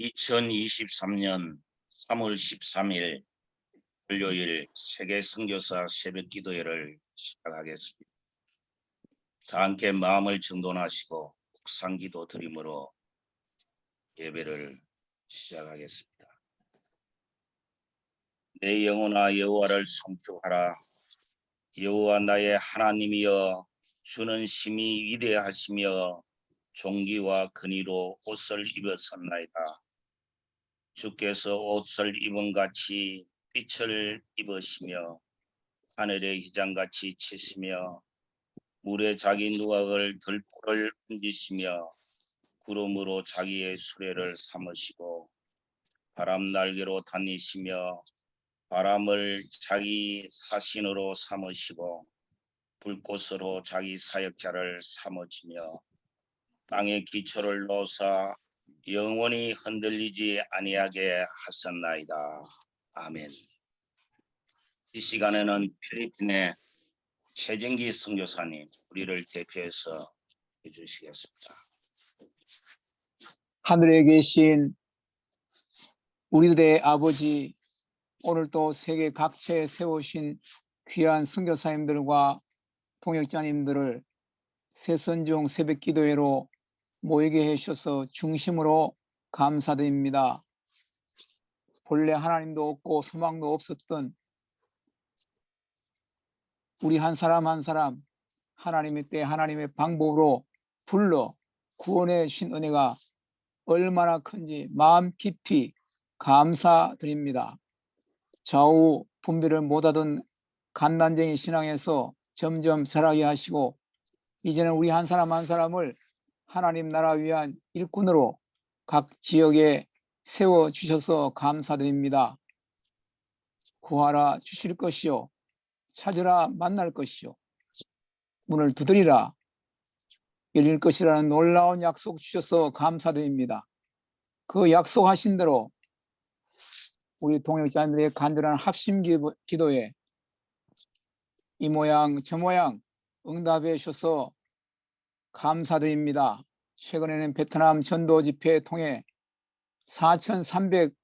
(2023년 3월 13일) 월요일 세계 선교사 새벽 기도회를 시작하겠습니다. 다 함께 마음을 정돈하시고 묵상기도 드림으로 예배를 시작하겠습니다. 내 영혼아 여호와를 송축하라. 여호와 나의 하나님이여, 주는 심히 위대하시며 존귀와 근위로 옷을 입으셨나이다. 주께서 옷을 입은 같이 빛을 입으시며 하늘의 휘장같이 치시며 물에 자기 누각을 들보를 얹으시며 구름으로 자기의 수레를 삼으시고 바람 날개로 다니시며 바람을 자기 사신으로 삼으시고 불꽃으로 자기 사역자를 삼으시며 땅의 기초를 놓사 영원히 흔들리지 아니하게 하셨나이다. 아멘. 이 시간에는 필리핀의 최정기 선교사님 우리를 대표해서 해주시겠습니다. 하늘에 계신 우리들의 아버지, 오늘도 세계 각처에 세우신 귀한 선교사님들과 동역자님들을 새선중 새벽 기도회로 모이게 해주셔서 중심으로 감사드립니다. 본래 하나님도 없고 소망도 없었던 우리 한 사람 한 사람 하나님의 때 하나님의 방법으로 불러 구원해 주신 은혜가 얼마나 큰지 마음 깊이 감사드립니다. 좌우 분별을 못하던 갓난쟁이 신앙에서 점점 자라게 하시고 이제는 우리 한 사람 한 사람을 하나님 나라 위한 일꾼으로 각 지역에 세워주셔서 감사드립니다. 구하라 주실 것이요, 찾으라 만날 것이요, 문을 두드리라 열릴 것이라는 놀라운 약속 주셔서 감사드립니다. 그 약속하신 대로 우리 동역자들의 간절한 합심 기도에 이 모양 저 모양 응답해 주셔서 감사드립니다. 최근에는 베트남 전도 집회에 통해 4,300명이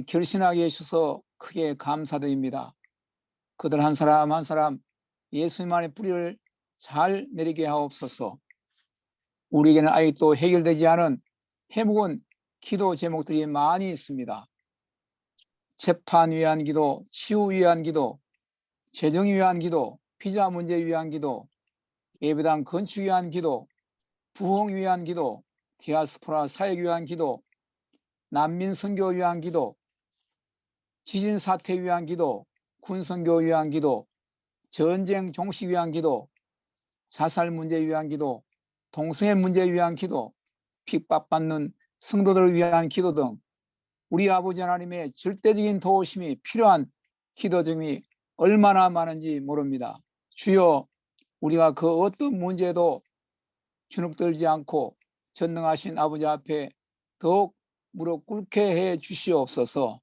결신하게 해주셔서 크게 감사드립니다. 그들 한 사람 한 사람 예수님 안의 뿌리를 잘 내리게 하옵소서. 우리에게는 아직도 해결되지 않은 해묵은 기도 제목들이 많이 있습니다. 재판 위한 기도, 치유 위한 기도, 재정 위한 기도, 비자 문제 위한 기도, 예배당 건축 위한 기도, 부흥 위한 기도, 디아스포라 사역 위한 기도, 난민 선교 위한 기도, 지진 사태 위한 기도, 군 선교 위한 기도, 전쟁 종식 위한 기도, 자살 문제 위한 기도, 동성애 문제 위한 기도, 핍박받는 성도들을 위한 기도 등 우리 아버지 하나님의 절대적인 도우심이 필요한 기도 점이 얼마나 많은지 모릅니다. 주여, 우리가 그 어떤 문제도 주눅들지 않고 전능하신 아버지 앞에 더욱 무릎 꿇게 해 주시옵소서.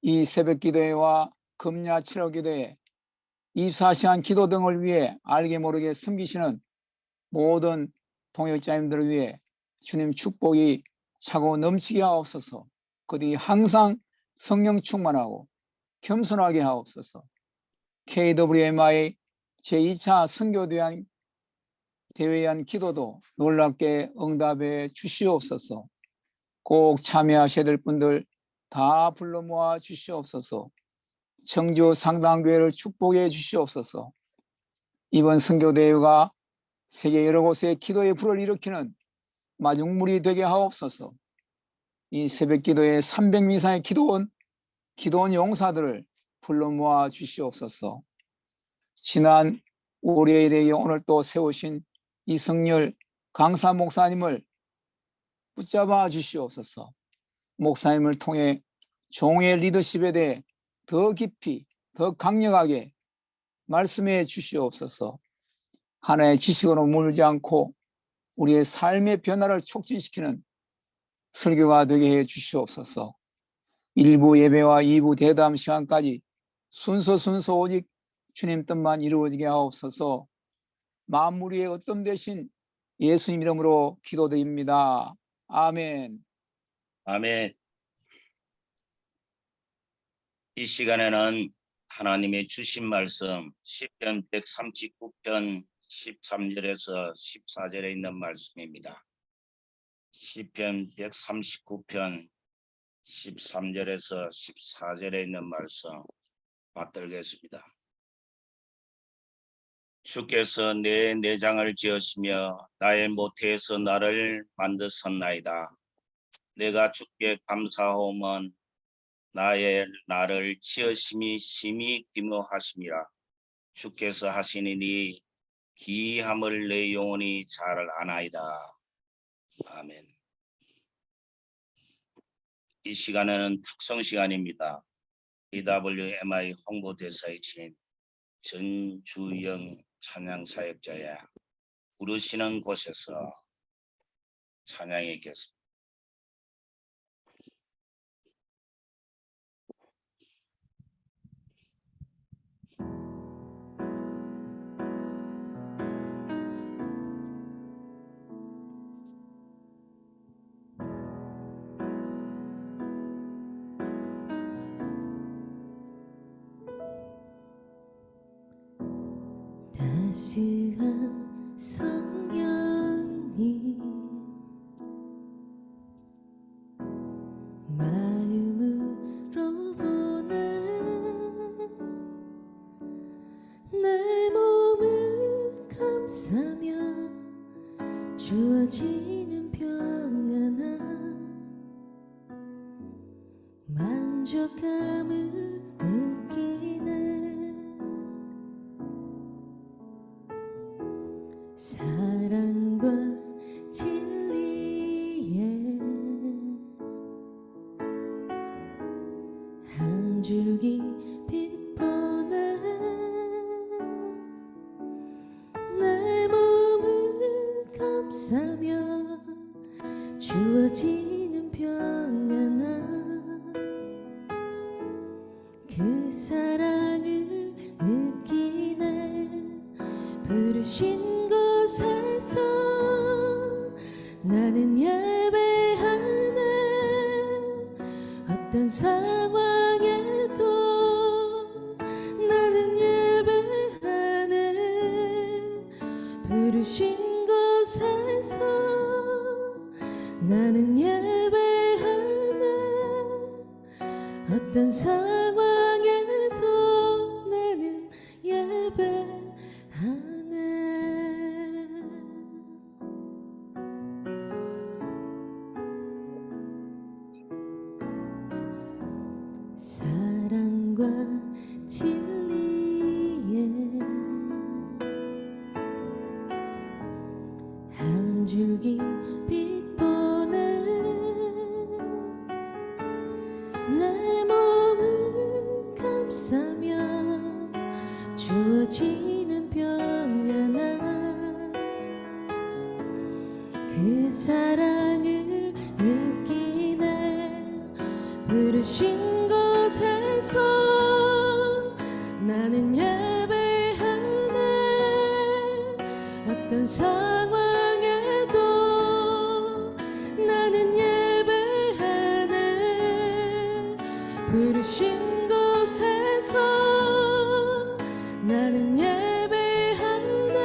이 새벽 기도회와 금야 7월 기도회, 24시간 기도 등을 위해 알게 모르게 섬기시는 모든 동역자님들을 위해 주님 축복이 차고 넘치게 하옵소서. 그들이 항상 성령 충만하고 겸손하게 하옵소서. KWMI 제2차 선교대회에 대한 기도도 놀랍게 응답해 주시옵소서. 꼭 참여하셔야 될 분들 다 불러 모아 주시옵소서. 청주 상당교회를 축복해 주시옵소서. 이번 선교대회가 세계 여러 곳에 기도의 불을 일으키는 마중물이 되게 하옵소서. 이 새벽 기도에 300명 이상의 기도원 용사들을 불러 모아 주시옵소서. 지난 월요일에 오늘 또 세우신 이성열 강사 목사님을 붙잡아 주시옵소서. 목사님을 통해 종의 리더십에 대해 더 깊이 더 강력하게 말씀해 주시옵소서. 하나의 지식으로 물지 않고 우리의 삶의 변화를 촉진시키는 설교가 되게 해 주시옵소서. 1부 예배와 2부 대담 시간까지 순서 오직 주님 뜻만 이루어지게 하옵소서. 만물의 어떤 대신 예수님 이름으로 기도드립니다. 아멘. 아멘. 이 시간에는 하나님의 주신 말씀 시편 139편 13절에서 14절에 있는 말씀입니다. 시편 139편 13절에서 14절에 있는 말씀 받들겠습니다. 주께서 내 내장을 지으시며 나의 모태에서 나를 만드셨나이다. 내가 주께 감사하오면 나를 지으심이 심히 기묘하심이라. 주께서 하시니니 기이함을 내 영혼이 잘 아나이다. 아멘. 이 시간에는 특성 시간입니다. EWMI 홍보대사이신 전주영 찬양사역자야 부르시는 곳에서 찬양하겠습니다. 따스한 성령이 마음으로 보내 내 몸을 감싸며 주어지는 평안한 만족감을 느끼네. 사랑과 진리에 한 줄기 빛 보내 내 몸을 감싸며 주어지는 평안한 그 사랑을 느끼네. 부르신 곳에서 나는 예배하네. 어떤 상황에도 나는 예배하네. 부르신 곳에서 나는 예배하네. 어떤 상황에도 나는 예배하네. 사랑과 진리에 한 줄기 빛 보내 내 몸을 감싸며 주어지는 평안한 그 사랑을 느끼네. 부르신 곳에서 나는 예배하네. 어떤 상황에도 나는 예배하네. 부르신 곳에서 나는 예배하네.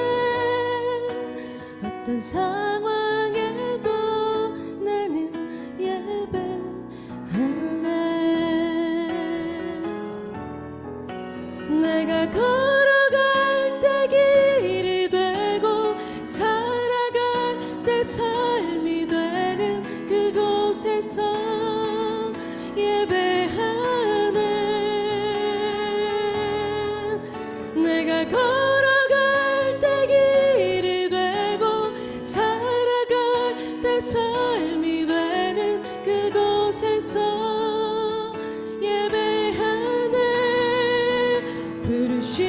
어떤 상황에도 나는 예배하네. 내가 걸어갈 때 길이 되고 살아갈 때 삶이 되는 그곳에서 예배하네. 내가 걸어갈 때 길이 되고 살아갈 때 삶이 되는 그곳에서 예배하네. 부르신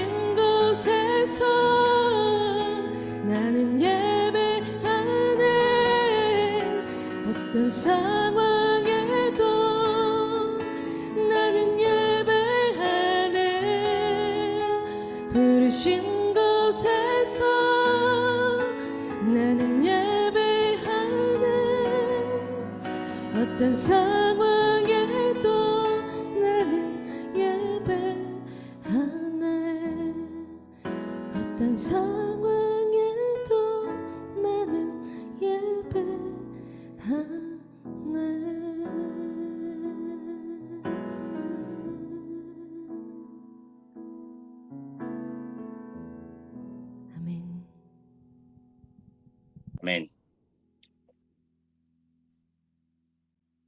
어떤 상황에도 나는 예배하네. 어떤 상황에도 나는 예배하네. 아멘. 아멘.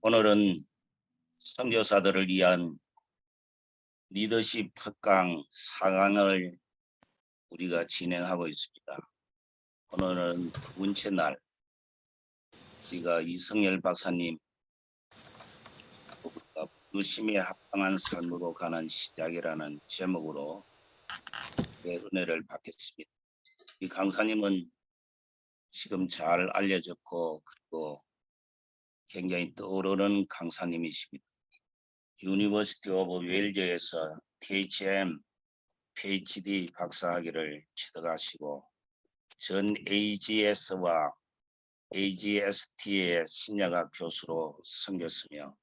오늘은 선교사들을 위한 리더십 특강 4강을 우리가 진행하고 있습니다. 오늘은 두 번째 날 우리가 이성열 박사님 부르심에 합당한 삶으로 가는 시작이라는 제목으로 은혜를 받겠습니다. 이 강사님은 지금 잘 알려졌고 그리고 굉장히 떠오르는 강사님이십니다. 유니버시티 오브 웨일즈에서 THM PhD 박사학위를 취득하시고 전 AGS와 AGST의 신약학 교수로 섬겼으며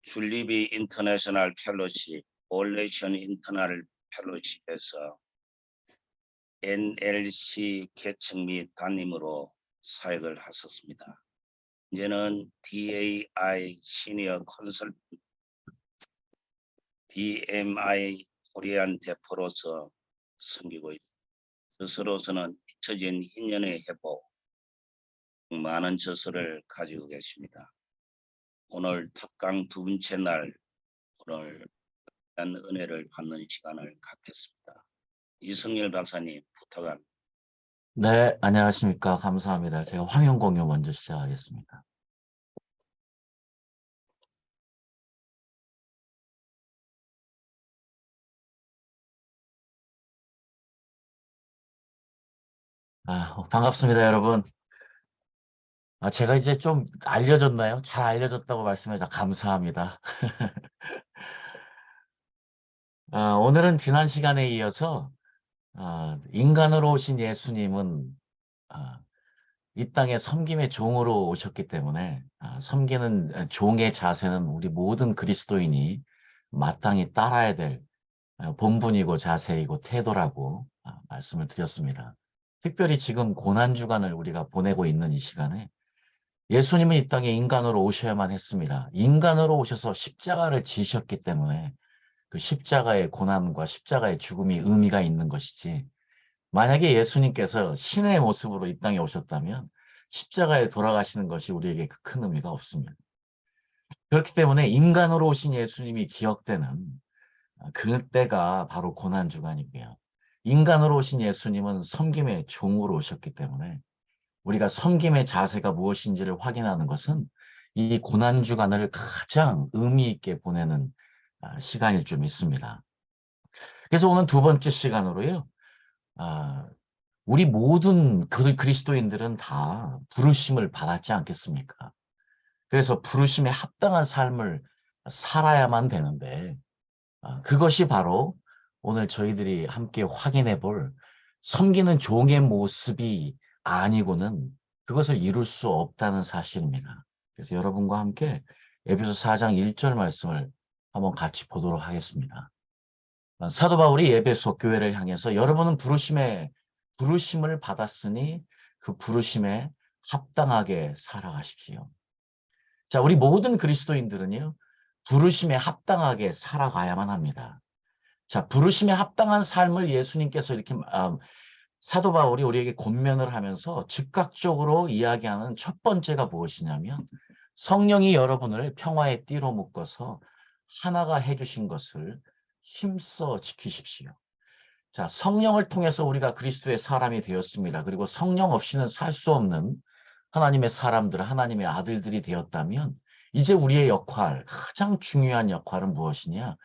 줄리비 인터내셔널 펠로십, 올레이션 인터널 펠로십에서 NLC 개척 및 담임으로 사역을 하셨습니다. 이제는 DAI 시니어 컨설턴트, DMI 코리안 대표로서 섬기고 있습니다. 스스로서는 잊혀진 인연의 회복, 많은 저서를 가지고 계십니다. 오늘 특강 두 번째 날 오늘 은혜를 받는 시간을 갖겠습니다. 이성열 박사님 부탁합니다. 네, 안녕하십니까. 감사합니다. 제가 화면 공유 먼저 시작하겠습니다. 반갑습니다, 여러분. 제가 이제 좀 알려졌나요? 잘 알려졌다고 말씀해 주셔서 감사합니다. 오늘은 지난 시간에 이어서 인간으로 오신 예수님은 이 땅에 섬김의 종으로 오셨기 때문에 섬기는 종의 자세는 우리 모든 그리스도인이 마땅히 따라야 될 본분이고 자세이고 태도라고 말씀을 드렸습니다. 특별히 지금 고난주간을 우리가 보내고 있는 이 시간에 예수님은 이 땅에 인간으로 오셔야만 했습니다. 인간으로 오셔서 십자가를 지셨기 때문에 그 십자가의 고난과 십자가의 죽음이 의미가 있는 것이지, 만약에 예수님께서 신의 모습으로 이 땅에 오셨다면 십자가에 돌아가시는 것이 우리에게 큰 의미가 없습니다. 그렇기 때문에 인간으로 오신 예수님이 기억되는 그때가 바로 고난주간이고요. 인간으로 오신 예수님은 섬김의 종으로 오셨기 때문에 우리가 섬김의 자세가 무엇인지를 확인하는 것은 이 고난주간을 가장 의미 있게 보내는 시간일 줄 믿습니다. 그래서 오늘 두 번째 시간으로요. 우리 모든 그리스도인들은 다 부르심을 받았지 않겠습니까? 그래서 부르심에 합당한 삶을 살아야만 되는데 그것이 바로 오늘 저희들이 함께 확인해 볼 섬기는 종의 모습이 아니고는 그것을 이룰 수 없다는 사실입니다. 그래서 여러분과 함께 에베소 4장 1절 말씀을 한번 같이 보도록 하겠습니다. 사도 바울이 에베소 교회를 향해서 여러분은 부르심을 받았으니 그 부르심에 합당하게 살아가십시오. 자, 우리 모든 그리스도인들은요, 부르심에 합당하게 살아가야만 합니다. 자, 부르심에 합당한 삶을 예수님께서 이렇게 사도 바울이 우리에게 권면을 하면서 즉각적으로 이야기하는 첫 번째가 무엇이냐면 성령이 여러분을 평화의 띠로 묶어서 하나가 해주신 것을 힘써 지키십시오. 자, 성령을 통해서 우리가 그리스도의 사람이 되었습니다. 그리고 성령 없이는 살 수 없는 하나님의 사람들, 하나님의 아들들이 되었다면 이제 우리의 역할, 가장 중요한 역할은 무엇이냐?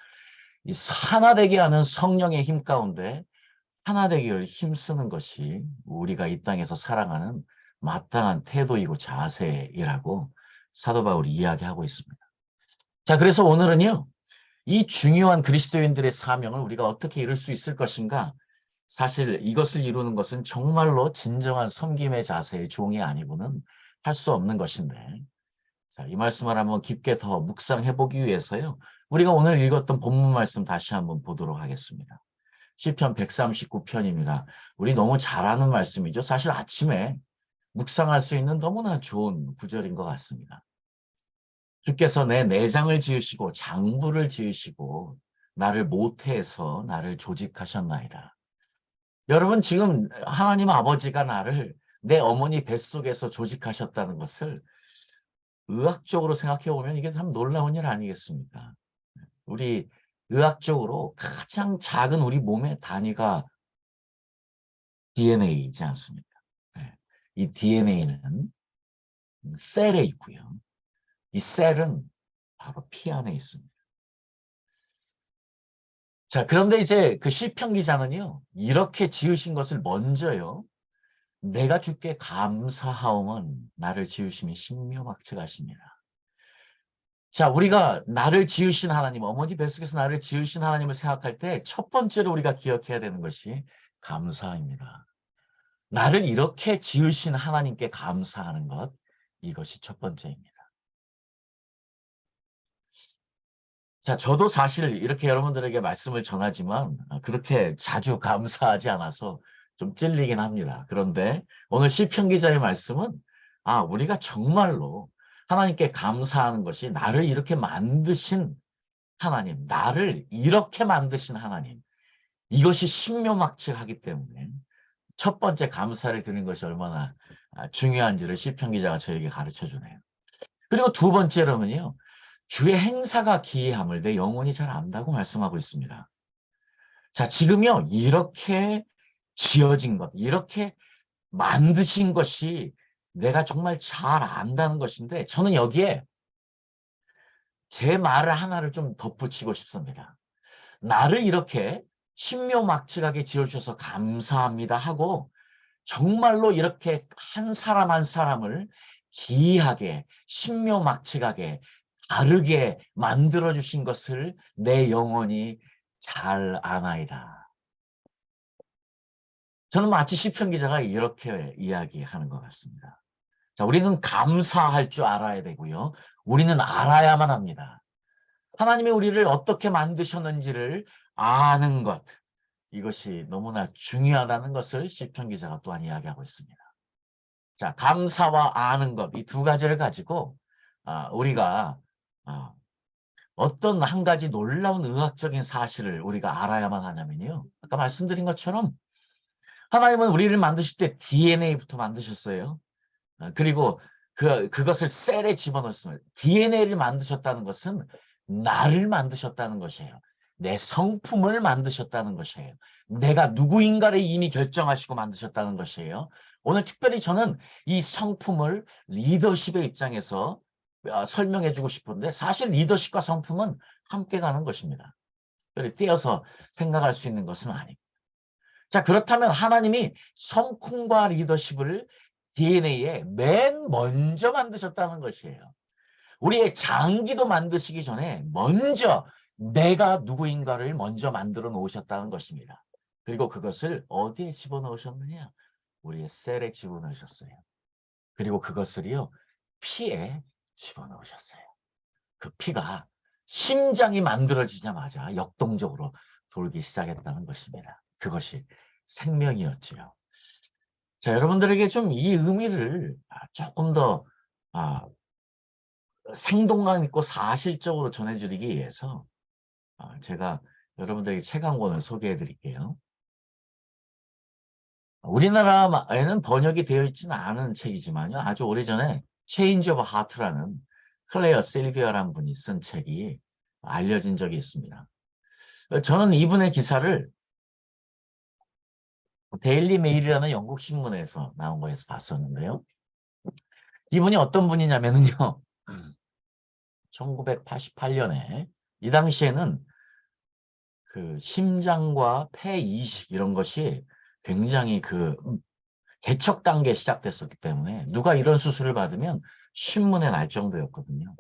이 하나 되게 하는 성령의 힘 가운데 하나 되기를 힘쓰는 것이 우리가 이 땅에서 살아가는 마땅한 태도이고 자세이라고 사도 바울이 이야기하고 있습니다. 자, 그래서 오늘은요, 이 중요한 그리스도인들의 사명을 우리가 어떻게 이룰 수 있을 것인가? 사실 이것을 이루는 것은 정말로 진정한 섬김의 자세의 종이 아니고는 할 수 없는 것인데, 자, 이 말씀을 한번 깊게 더 묵상해 보기 위해서요. 우리가 오늘 읽었던 본문 말씀 다시 한번 보도록 하겠습니다. 시편 139편입니다. 우리 너무 잘 아는 말씀이죠. 사실 아침에 묵상할 수 있는 너무나 좋은 구절인 것 같습니다. 주께서 내 내장을 지으시고 장부를 지으시고 나를 모태에서 나를 조직하셨나이다. 여러분 지금 하나님 아버지가 나를 내 어머니 뱃속에서 조직하셨다는 것을 의학적으로 생각해 보면 이게 참 놀라운 일 아니겠습니까? 우리 의학적으로 가장 작은 우리 몸의 단위가 DNA이지 않습니까? 네. 이 DNA는 셀에 있고요. 이 셀은 바로 피 안에 있습니다. 자, 그런데 이제 그 시편 기자는요, 이렇게 지으신 것을 먼저요, 내가 주께 감사하오면 나를 지으심이 신묘막측하십니다. 자, 우리가 나를 지으신 하나님, 어머니 뱃속에서 나를 지으신 하나님을 생각할 때 첫 번째로 우리가 기억해야 되는 것이 감사입니다. 나를 이렇게 지으신 하나님께 감사하는 것, 이것이 첫 번째입니다. 자, 저도 사실 이렇게 여러분들에게 말씀을 전하지만 그렇게 자주 감사하지 않아서 좀 찔리긴 합니다. 그런데 오늘 시편 기자의 말씀은 우리가 정말로 하나님께 감사하는 것이 나를 이렇게 만드신 하나님, 나를 이렇게 만드신 하나님, 이것이 신묘막측하기 때문에 첫 번째 감사를 드리는 것이 얼마나 중요한지를 시편 기자가 저에게 가르쳐주네요. 그리고 두 번째로는요. 주의 행사가 기이함을 내 영혼이 잘 안다고 말씀하고 있습니다. 자, 지금요. 이렇게 지어진 것, 이렇게 만드신 것이 내가 정말 잘 안다는 것인데 저는 여기에 제 말을 하나를 좀 덧붙이고 싶습니다. 나를 이렇게 신묘막측하게 지어주셔서 감사합니다 하고 정말로 이렇게 한 사람 한 사람을 기이하게 신묘막측하게 다르게 만들어주신 것을 내 영혼이 잘 아나이다. 저는 마치 시편 기자가 이렇게 이야기하는 것 같습니다. 자, 우리는 감사할 줄 알아야 되고요. 우리는 알아야만 합니다. 하나님이 우리를 어떻게 만드셨는지를 아는 것. 이것이 너무나 중요하다는 것을 시편 기자가 또한 이야기하고 있습니다. 자, 감사와 아는 것, 이 두 가지를 가지고 우리가 어떤 한 가지 놀라운 의학적인 사실을 우리가 알아야만 하냐면요. 아까 말씀드린 것처럼 하나님은 우리를 만드실 때 DNA부터 만드셨어요. 그리고 그것을 셀에 집어넣었습니다. DNA를 만드셨다는 것은 나를 만드셨다는 것이에요. 내 성품을 만드셨다는 것이에요. 내가 누구인가를 이미 결정하시고 만드셨다는 것이에요. 오늘 특별히 저는 이 성품을 리더십의 입장에서 설명해 주고 싶은데 사실 리더십과 성품은 함께 가는 것입니다. 특별히 떼어서 생각할 수 있는 것은 아닙니다. 자, 그렇다면 하나님이 성품과 리더십을 DNA에 맨 먼저 만드셨다는 것이에요. 우리의 장기도 만드시기 전에 먼저 내가 누구인가를 먼저 만들어 놓으셨다는 것입니다. 그리고 그것을 어디에 집어넣으셨느냐? 우리의 셀에 집어넣으셨어요. 그리고 그것을요, 피에 집어넣으셨어요. 그 피가 심장이 만들어지자마자 역동적으로 돌기 시작했다는 것입니다. 그것이 생명이었지요. 자, 여러분들에게 좀 이 의미를 조금 더 생동감 있고 사실적으로 전해드리기 위해서 제가 여러분들에게 책 한 권을 소개해 드릴게요. 우리나라에는 번역이 되어 있지는 않은 책이지만요. 아주 오래전에 Change of Heart라는 클레어 실비어라는 분이 쓴 책이 알려진 적이 있습니다. 저는 이분의 기사를 데일리 메일이라는 영국 신문에서 나온 거에서 봤었는데요. 이분이 어떤 분이냐면요. 1988년에 이 당시에는 그 심장과 폐 이식 이런 것이 굉장히 개척 단계에 시작됐었기 때문에 누가 이런 수술을 받으면 신문에 날 정도였거든요.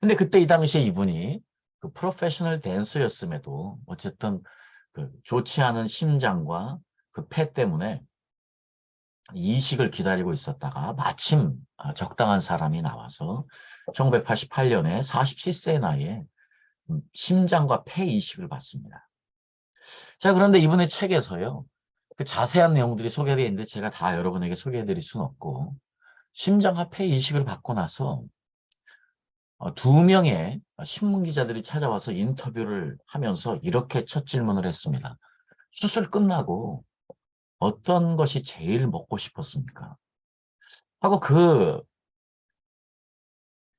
근데 그때 이 당시에 이분이 그 프로페셔널 댄서였음에도 어쨌든 그 좋지 않은 심장과 그 폐 때문에 이식을 기다리고 있었다가 마침 적당한 사람이 나와서 1988년에 47세의 나이에 심장과 폐 이식을 받습니다. 자, 그런데 이분의 책에서요, 그 자세한 내용들이 소개되어 있는데 제가 다 여러분에게 소개해드릴 수는 없고, 심장과 폐 이식을 받고 나서 2명의 신문 기자들이 찾아와서 인터뷰를 하면서 이렇게 첫 질문을 했습니다. 수술 끝나고 어떤 것이 제일 먹고 싶었습니까? 하고 그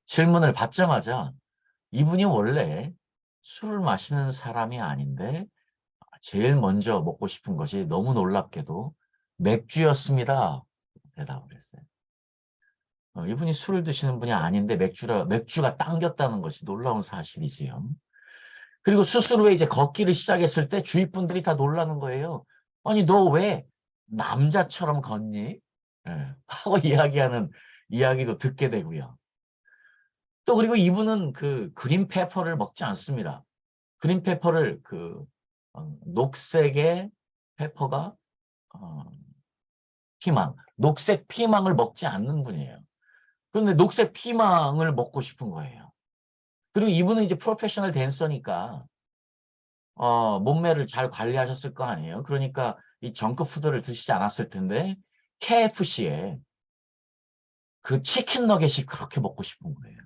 질문을 받자마자 이분이 원래 술을 마시는 사람이 아닌데 제일 먼저 먹고 싶은 것이 너무 놀랍게도 맥주였습니다. 대답을 했어요. 이분이 술을 드시는 분이 아닌데 맥주가 당겼다는 것이 놀라운 사실이지요. 그리고 수술 후에 이제 걷기를 시작했을 때 주위 분들이 다 놀라는 거예요. 아니, 너 왜 남자처럼 걷니? 예, 하고 이야기하는 이야기도 듣게 되고요. 또 그리고 이분은 그 그린 페퍼를 먹지 않습니다. 그린 페퍼를 녹색의 페퍼가 피망, 녹색 피망을 먹지 않는 분이에요. 그런데 녹색 피망을 먹고 싶은 거예요. 그리고 이분은 이제 프로페셔널 댄서니까 몸매를 잘 관리하셨을 거 아니에요. 그러니까 이 정크푸드를 드시지 않았을 텐데 KFC에 그 치킨 너겟이 그렇게 먹고 싶은 거예요.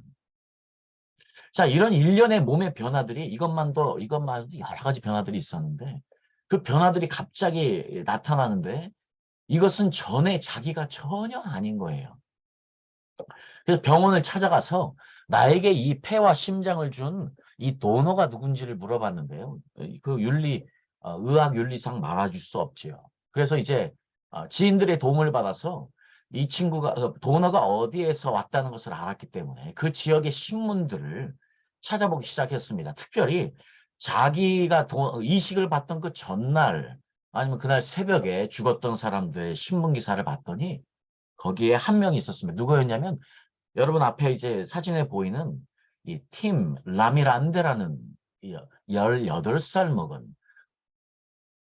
자, 이런 일련의 몸의 변화들이 이것만도 여러 가지 변화들이 있었는데 그 변화들이 갑자기 나타나는데 이것은 전에 자기가 전혀 아닌 거예요. 그래서 병원을 찾아가서 나에게 이 폐와 심장을 준 이 도너가 누군지를 물어봤는데요. 그 의학 윤리상 말아줄 수 없지요. 그래서 이제 지인들의 도움을 받아서 이 친구가 도너가 어디에서 왔다는 것을 알았기 때문에 그 지역의 신문들을 찾아보기 시작했습니다. 특별히 자기가 이식을 받던 그 전날 아니면 그날 새벽에 죽었던 사람들의 신문 기사를 봤더니 거기에 한 명이 있었습니다. 누구였냐면 여러분 앞에 이제 사진에 보이는 이 팀 라미란데라는 18살 먹은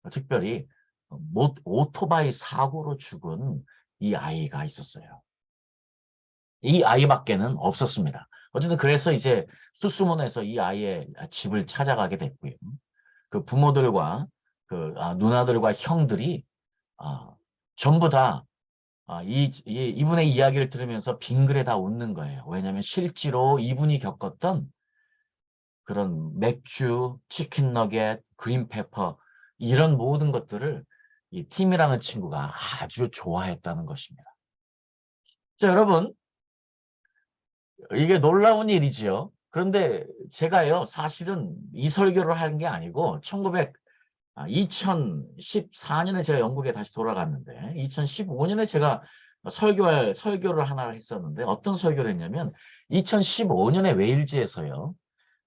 특별히 오토바이 사고로 죽은 이 아이가 있었어요. 이 아이밖에는 없었습니다. 어쨌든 그래서 이제 수수문에서 이 아이의 집을 찾아가게 됐고요. 그 부모들과 그 누나들과 형들이 전부 다 이분의 이야기를 들으면서 빙그레 다 웃는 거예요. 왜냐하면 실제로 이분이 겪었던 그런 맥주, 치킨 너겟, 그린 페퍼 이런 모든 것들을 이 팀이라는 친구가 아주 좋아했다는 것입니다. 자, 여러분 이게 놀라운 일이지요. 그런데 제가요 사실은 이 설교를 한 게 아니고 2014년에 제가 영국에 다시 돌아갔는데 2015년에 제가 설교를 하나 했었는데 어떤 설교를 했냐면 2015년에 웨일즈에서요.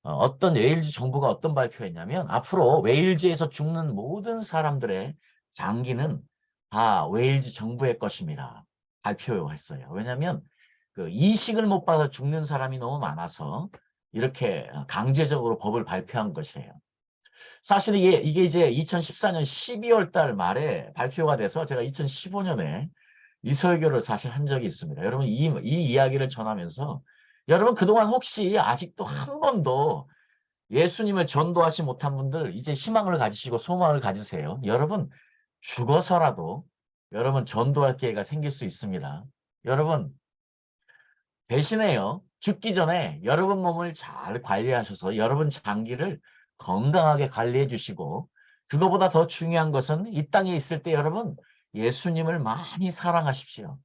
어떤 웨일즈 정부가 어떤 발표했냐면 앞으로 웨일즈에서 죽는 모든 사람들의 장기는 다 웨일즈 정부의 것입니다. 발표했어요. 왜냐하면 그 이식을 못 받아 죽는 사람이 너무 많아서 이렇게 강제적으로 법을 발표한 것이에요. 사실 이게 이제 2014년 12월 달 말에 발표가 돼서 제가 2015년에 이 설교를 사실 한 적이 있습니다. 여러분 이 이야기를 전하면서 여러분 그동안 혹시 아직도 한 번도 예수님을 전도하지 못한 분들 이제 희망을 가지시고 소망을 가지세요. 여러분 죽어서라도 여러분 전도할 기회가 생길 수 있습니다. 여러분 대신에요. 죽기 전에 여러분 몸을 잘 관리하셔서 여러분 장기를 건강하게 관리해 주시고 그거보다 더 중요한 것은 이 땅에 있을 때 여러분 예수님을 많이 사랑하십시오.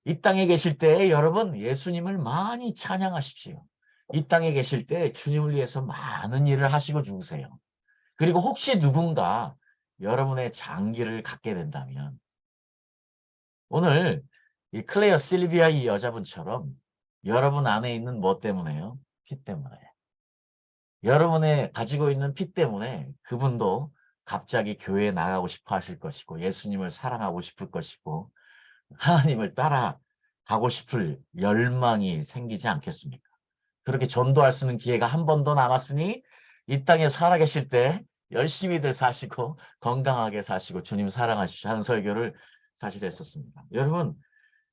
이 땅에 계실 때 여러분 예수님을 많이 찬양하십시오. 이 땅에 계실 때 주님을 위해서 많은 일을 하시고 죽으세요. 그리고 혹시 누군가 여러분의 장기를 갖게 된다면 오늘 이 클레어 실비아 이 여자분처럼 여러분 안에 있는 뭐 때문에요? 피 때문에. 여러분의 가지고 있는 피 때문에 그분도 갑자기 교회에 나가고 싶어 하실 것이고 예수님을 사랑하고 싶을 것이고 하나님을 따라가고 싶을 열망이 생기지 않겠습니까? 그렇게 전도할 수 있는 기회가 한 번 더 남았으니 이 땅에 살아계실 때 열심히들 사시고 건강하게 사시고 주님 사랑하십시오 하는 설교를 사실 했었습니다. 여러분,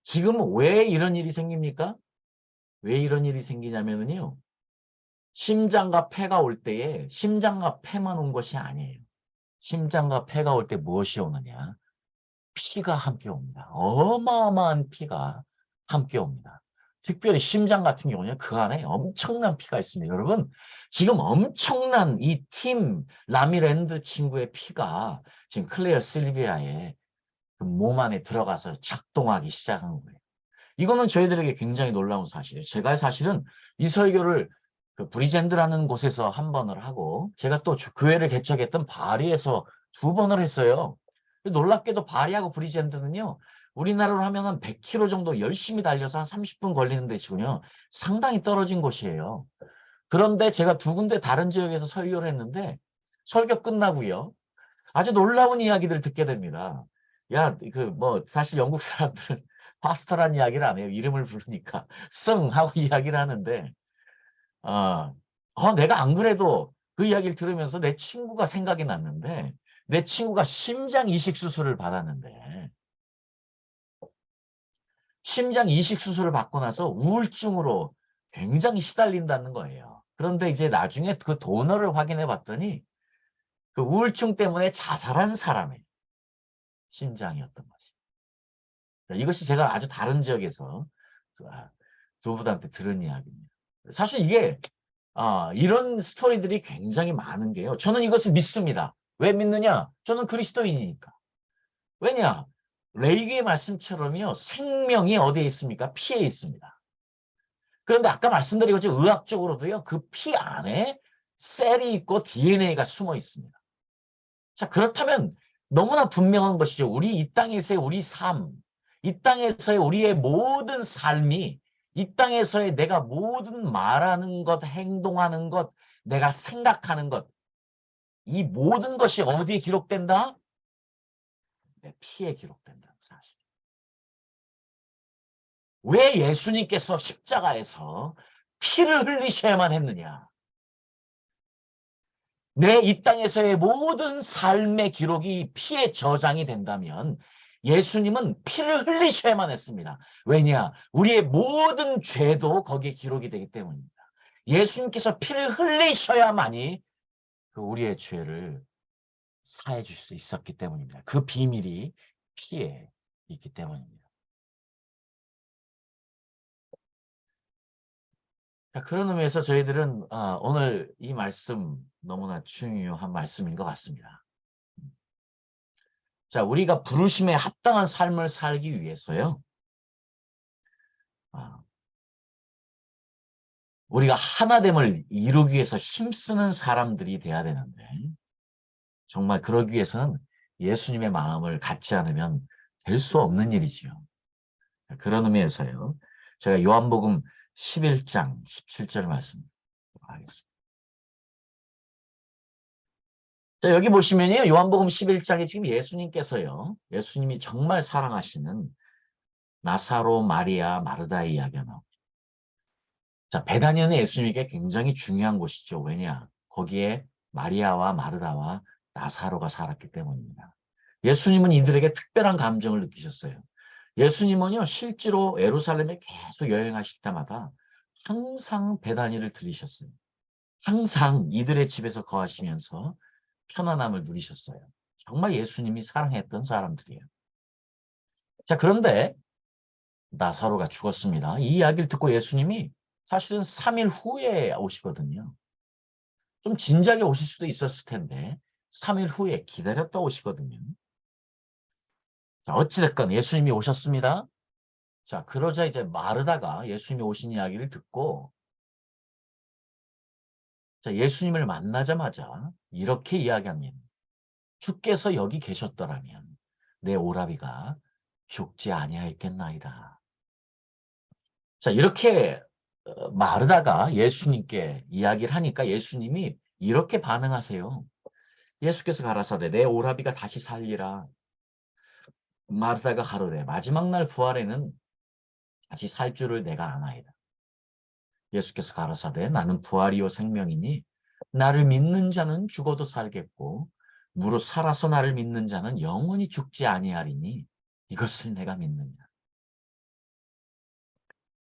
지금 왜 이런 일이 생깁니까? 왜 이런 일이 생기냐면요. 심장과 폐가 올 때에 심장과 폐만 온 것이 아니에요. 심장과 폐가 올 때 무엇이 오느냐? 피가 함께 옵니다. 어마어마한 피가 함께 옵니다. 특별히 심장 같은 경우는 그 안에 엄청난 피가 있습니다. 여러분, 지금 엄청난 이 팀 라미랜드 친구의 피가 지금 클레어 실비아의 그 몸 안에 들어가서 작동하기 시작한 거예요. 이거는 저희들에게 굉장히 놀라운 사실이에요. 제가 사실은 이 설교를 그 브리젠드라는 곳에서 한 번을 하고 제가 또 교회를 개척했던 바리에서 2번을 했어요. 놀랍게도 바리하고 브리젠드는요. 우리나라로 하면 한 100km 정도 열심히 달려서 한 30분 걸리는 데시군요. 상당히 떨어진 곳이에요. 그런데 제가 2군데 다른 지역에서 설교를 했는데 설교 끝나고요. 아주 놀라운 이야기들을 듣게 됩니다. 야, 사실 영국 사람들은 파스타란 이야기를 안 해요. 이름을 부르니까 성 하고 이야기를 하는데 내가 안 그래도 그 이야기를 들으면서 내 친구가 생각이 났는데 내 친구가 심장 이식 수술을 받았는데 심장 이식 수술을 받고 나서 우울증으로 굉장히 시달린다는 거예요. 그런데 이제 나중에 그 도너를 확인해 봤더니 그 우울증 때문에 자살한 사람의 심장이었던 것이. 이것이 제가 아주 다른 지역에서 두 분한테 들은 이야기입니다. 사실 이게 이런 스토리들이 굉장히 많은 게요. 저는 이것을 믿습니다. 왜 믿느냐? 저는 그리스도인이니까. 왜냐? 레이기의 말씀처럼요. 생명이 어디에 있습니까? 피에 있습니다. 그런데 아까 말씀드린 것처럼 의학적으로도요. 그 피 안에 셀이 있고 DNA가 숨어 있습니다. 자, 그렇다면 너무나 분명한 것이죠. 우리 이 땅에서의 우리 삶, 이 땅에서의 우리의 모든 삶이 이 땅에서의 내가 모든 말하는 것, 행동하는 것, 내가 생각하는 것, 이 모든 것이 어디에 기록된다? 내 피에 기록된다는 사실. 왜 예수님께서 십자가에서 피를 흘리셔야만 했느냐? 내 이 땅에서의 모든 삶의 기록이 피에 저장이 된다면 예수님은 피를 흘리셔야만 했습니다. 왜냐? 우리의 모든 죄도 거기에 기록이 되기 때문입니다. 예수님께서 피를 흘리셔야만이 그 우리의 죄를 사해 줄 수 있었기 때문입니다. 그 비밀이 피에 있기 때문입니다. 자, 그런 의미에서 저희들은 오늘 이 말씀 너무나 중요한 말씀인 것 같습니다. 자, 우리가 부르심에 합당한 삶을 살기 위해서요. 우리가 하나됨을 이루기 위해서 힘쓰는 사람들이 돼야 되는데 정말 그러기 위해서는 예수님의 마음을 갖지 않으면 될 수 없는 일이지요. 그런 의미에서요. 제가 요한복음 11장 17절 말씀하겠습니다. 자, 여기 보시면요. 요한복음 11장에 지금 예수님께서요. 예수님이 정말 사랑하시는 나사로, 마리아, 마르다의 이야기가 나옵니다. 자, 베다니는 예수님에게 굉장히 중요한 곳이죠. 왜냐? 거기에 마리아와 마르다와 나사로가 살았기 때문입니다. 예수님은 이들에게 특별한 감정을 느끼셨어요. 예수님은요, 실제로 예루살렘에 계속 여행하실 때마다 항상 베다니를 들리셨어요. 항상 이들의 집에서 거하시면서 편안함을 누리셨어요. 정말 예수님이 사랑했던 사람들이에요. 자, 그런데 나사로가 죽었습니다. 이 이야기를 듣고 예수님이 사실은 3일 후에 오시거든요. 좀 진작에 오실 수도 있었을 텐데 3일 후에 기다렸다 오시거든요. 자, 어찌됐건 예수님이 오셨습니다. 자, 그러자 이제 마르다가 예수님이 오신 이야기를 듣고 자, 예수님을 만나자마자 이렇게 이야기합니다. 주께서 여기 계셨더라면 내 오라비가 죽지 아니하였겠나이다. 자, 이렇게 마르다가 예수님께 이야기를 하니까 예수님이 이렇게 반응하세요. 예수께서 가라사대 내 오라비가 다시 살리라. 마르다가 가로되 마지막 날 부활에는 다시 살 줄을 내가 아나이다. 예수께서 가라사대 나는 부활이요 생명이니 나를 믿는 자는 죽어도 살겠고 무릇 살아서 나를 믿는 자는 영원히 죽지 아니하리니 이것을 내가 믿느냐.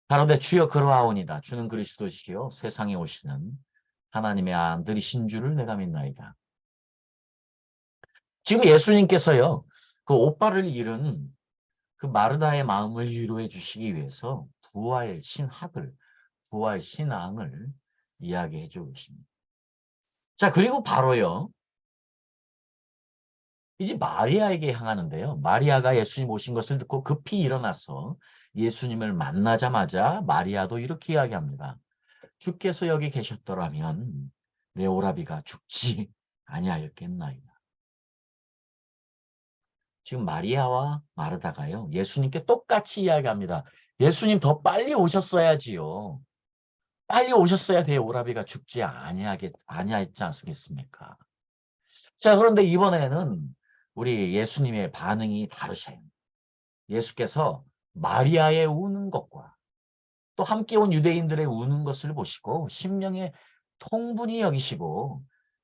가로되 주여 그러하오니다. 주는 그리스도시요 세상에 오시는 하나님의 아들이신 줄을 내가 믿나이다. 지금 예수님께서요. 그 오빠를 잃은 그 마르다의 마음을 위로해 주시기 위해서 부활 신학을, 부활 신앙을 이야기해 주고 계십니다. 자, 그리고 바로요. 이제 마리아에게 향하는데요. 마리아가 예수님 오신 것을 듣고 급히 일어나서 예수님을 만나자마자 마리아도 이렇게 이야기합니다. 주께서 여기 계셨더라면 내 오라비가 죽지 아니하였겠나이다. 지금 마리아와 마르다가요. 예수님께 똑같이 이야기합니다. 예수님 더 빨리 오셨어야지요. 빨리 오셨어야 내 오라비가 죽지 아니하였지 않겠습니까? 자, 그런데 이번에는 우리 예수님의 반응이 다르셔요. 예수께서 마리아의 우는 것과 또 함께 온 유대인들의 우는 것을 보시고 심령에 통분히 여기시고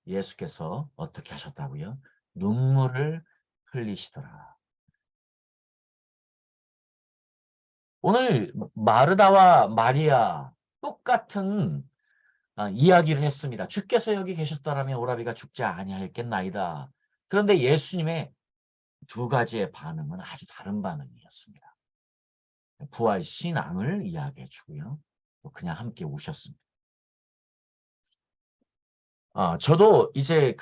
예수께서 어떻게 하셨다고요? 눈물을 흘리시더라. 오늘 마르다와 마리아 똑같은 이야기를 했습니다. 주께서 여기 계셨더라면 오라비가 죽지 아니하였겠나이다. 그런데 예수님의 두 가지의 반응은 아주 다른 반응이었습니다. 부활 신앙을 이야기해 주고요. 또 그냥 함께 우셨습니다. 저도 이제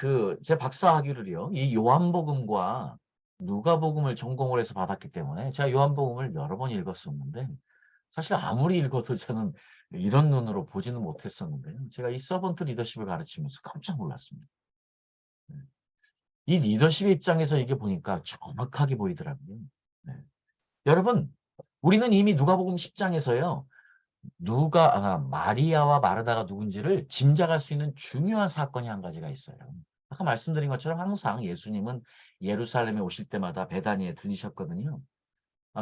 제 박사 학위를요, 이 요한복음과 누가복음을 전공을 해서 받았기 때문에 제가 요한복음을 여러 번 읽었었는데 사실 아무리 읽어도 저는 이런 눈으로 보지는 못했었는데요. 제가 이 서번트 리더십을 가르치면서 깜짝 놀랐습니다. 이 리더십의 입장에서 이게 보니까 정확하게 보이더라고요. 네. 여러분, 우리는 이미 누가복음 10장에서요. 마리아와 마르다가 누군지를 짐작할 수 있는 중요한 사건이 한 가지가 있어요. 아까 말씀드린 것처럼 항상 예수님은 예루살렘에 오실 때마다 베다니에 들리셨거든요.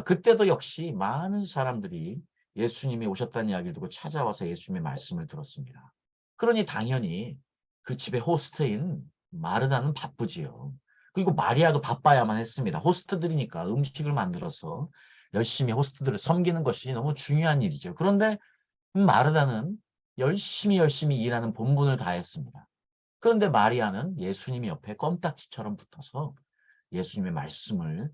그때도 역시 많은 사람들이 예수님이 오셨다는 이야기를 듣고 찾아와서 예수님의 말씀을 들었습니다. 그러니 당연히 그 집의 호스트인 마르다는 바쁘지요. 그리고 마리아도 바빠야만 했습니다. 호스트들이니까 음식을 만들어서 열심히 호스트들을 섬기는 것이 너무 중요한 일이죠. 그런데 마르다는 열심히 일하는 본분을 다했습니다. 그런데 마리아는 예수님 옆에 껌딱지처럼 붙어서 예수님의 말씀을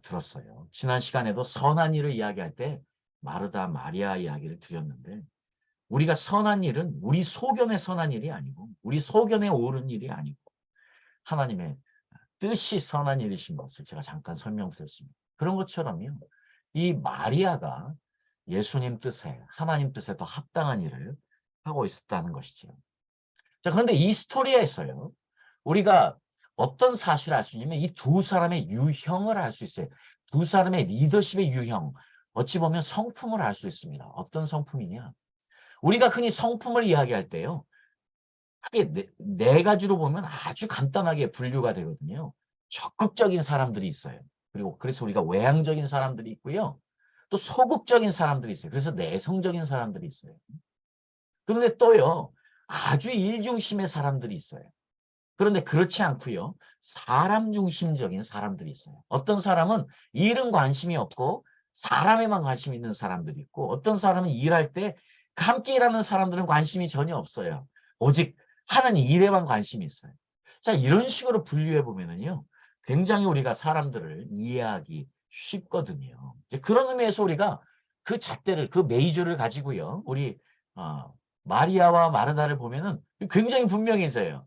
들었어요. 지난 시간에도 선한 일을 이야기할 때 마르다, 마리아 이야기를 드렸는데 우리가 선한 일은 우리 소견의 선한 일이 아니고 우리 소견에 옳은 일이 아니고 하나님의 뜻이 선한 일이신 것을 제가 잠깐 설명드렸습니다. 그런 것처럼요. 이 마리아가 예수님 뜻에 하나님 뜻에 더 합당한 일을 하고 있었다는 것이죠. 자, 그런데 이 스토리에서요. 우리가 어떤 사실을 알 수 있냐면 이 두 사람의 유형을 알 수 있어요. 두 사람의 리더십의 유형. 어찌 보면 성품을 알 수 있습니다. 어떤 성품이냐. 우리가 흔히 성품을 이야기할 때요. 크게 네 가지로 보면 아주 간단하게 분류가 되거든요. 적극적인 사람들이 있어요. 그리고 그래서 우리가 외향적인 사람들이 있고요. 또 소극적인 사람들이 있어요. 그래서 내성적인 사람들이 있어요. 그런데 또요. 아주 일중심의 사람들이 있어요. 그런데 그렇지 않고요. 사람 중심적인 사람들이 있어요. 어떤 사람은 일은 관심이 없고 사람에만 관심이 있는 사람들이 있고 어떤 사람은 일할 때 함께 일하는 사람들은 관심이 전혀 없어요. 오직 하는 일에만 관심이 있어요. 자, 이런 식으로 분류해 보면은요. 굉장히 우리가 사람들을 이해하기 쉽거든요. 그런 의미에서 우리가 그 잣대를, 그 메이저를 가지고요. 우리 마리아와 마르다를 보면은 굉장히 분명해져요.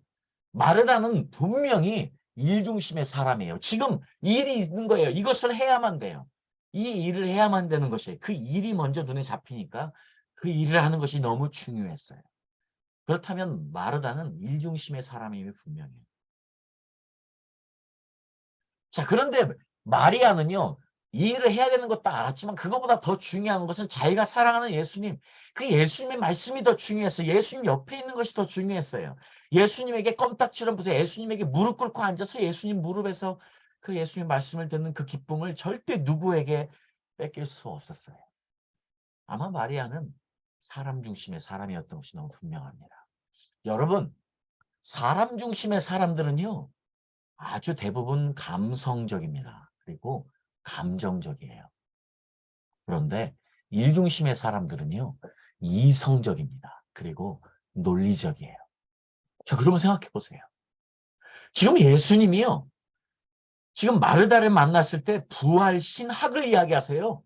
마르다는 분명히 일 중심의 사람이에요. 지금 이 일이 있는 거예요. 이것을 해야만 돼요. 이 일을 해야만 되는 것이에요. 그 일이 먼저 눈에 잡히니까 그 일을 하는 것이 너무 중요했어요. 그렇다면 마르다는 일 중심의 사람임이 분명해요. 자, 그런데 마리아는요. 이 일을 해야 되는 것도 알았지만 그것보다 더 중요한 것은 자기가 사랑하는 예수님, 그 예수님의 말씀이 더 중요했어요. 예수님 옆에 있는 것이 더 중요했어요. 예수님에게 껌딱지를 붙여 예수님에게 무릎 꿇고 앉아서 예수님 무릎에서 그 예수님 말씀을 듣는 그 기쁨을 절대 누구에게 뺏길 수 없었어요. 아마 마리아는 사람 중심의 사람이었던 것이 너무 분명합니다. 여러분, 사람 중심의 사람들은요. 아주 대부분 감성적입니다. 그리고 감정적이에요. 그런데 일중심의 사람들은요, 이성적입니다. 그리고 논리적이에요. 자, 그러면 생각해 보세요. 지금 예수님이요, 지금 마르다를 만났을 때 부활 신학을 이야기하세요.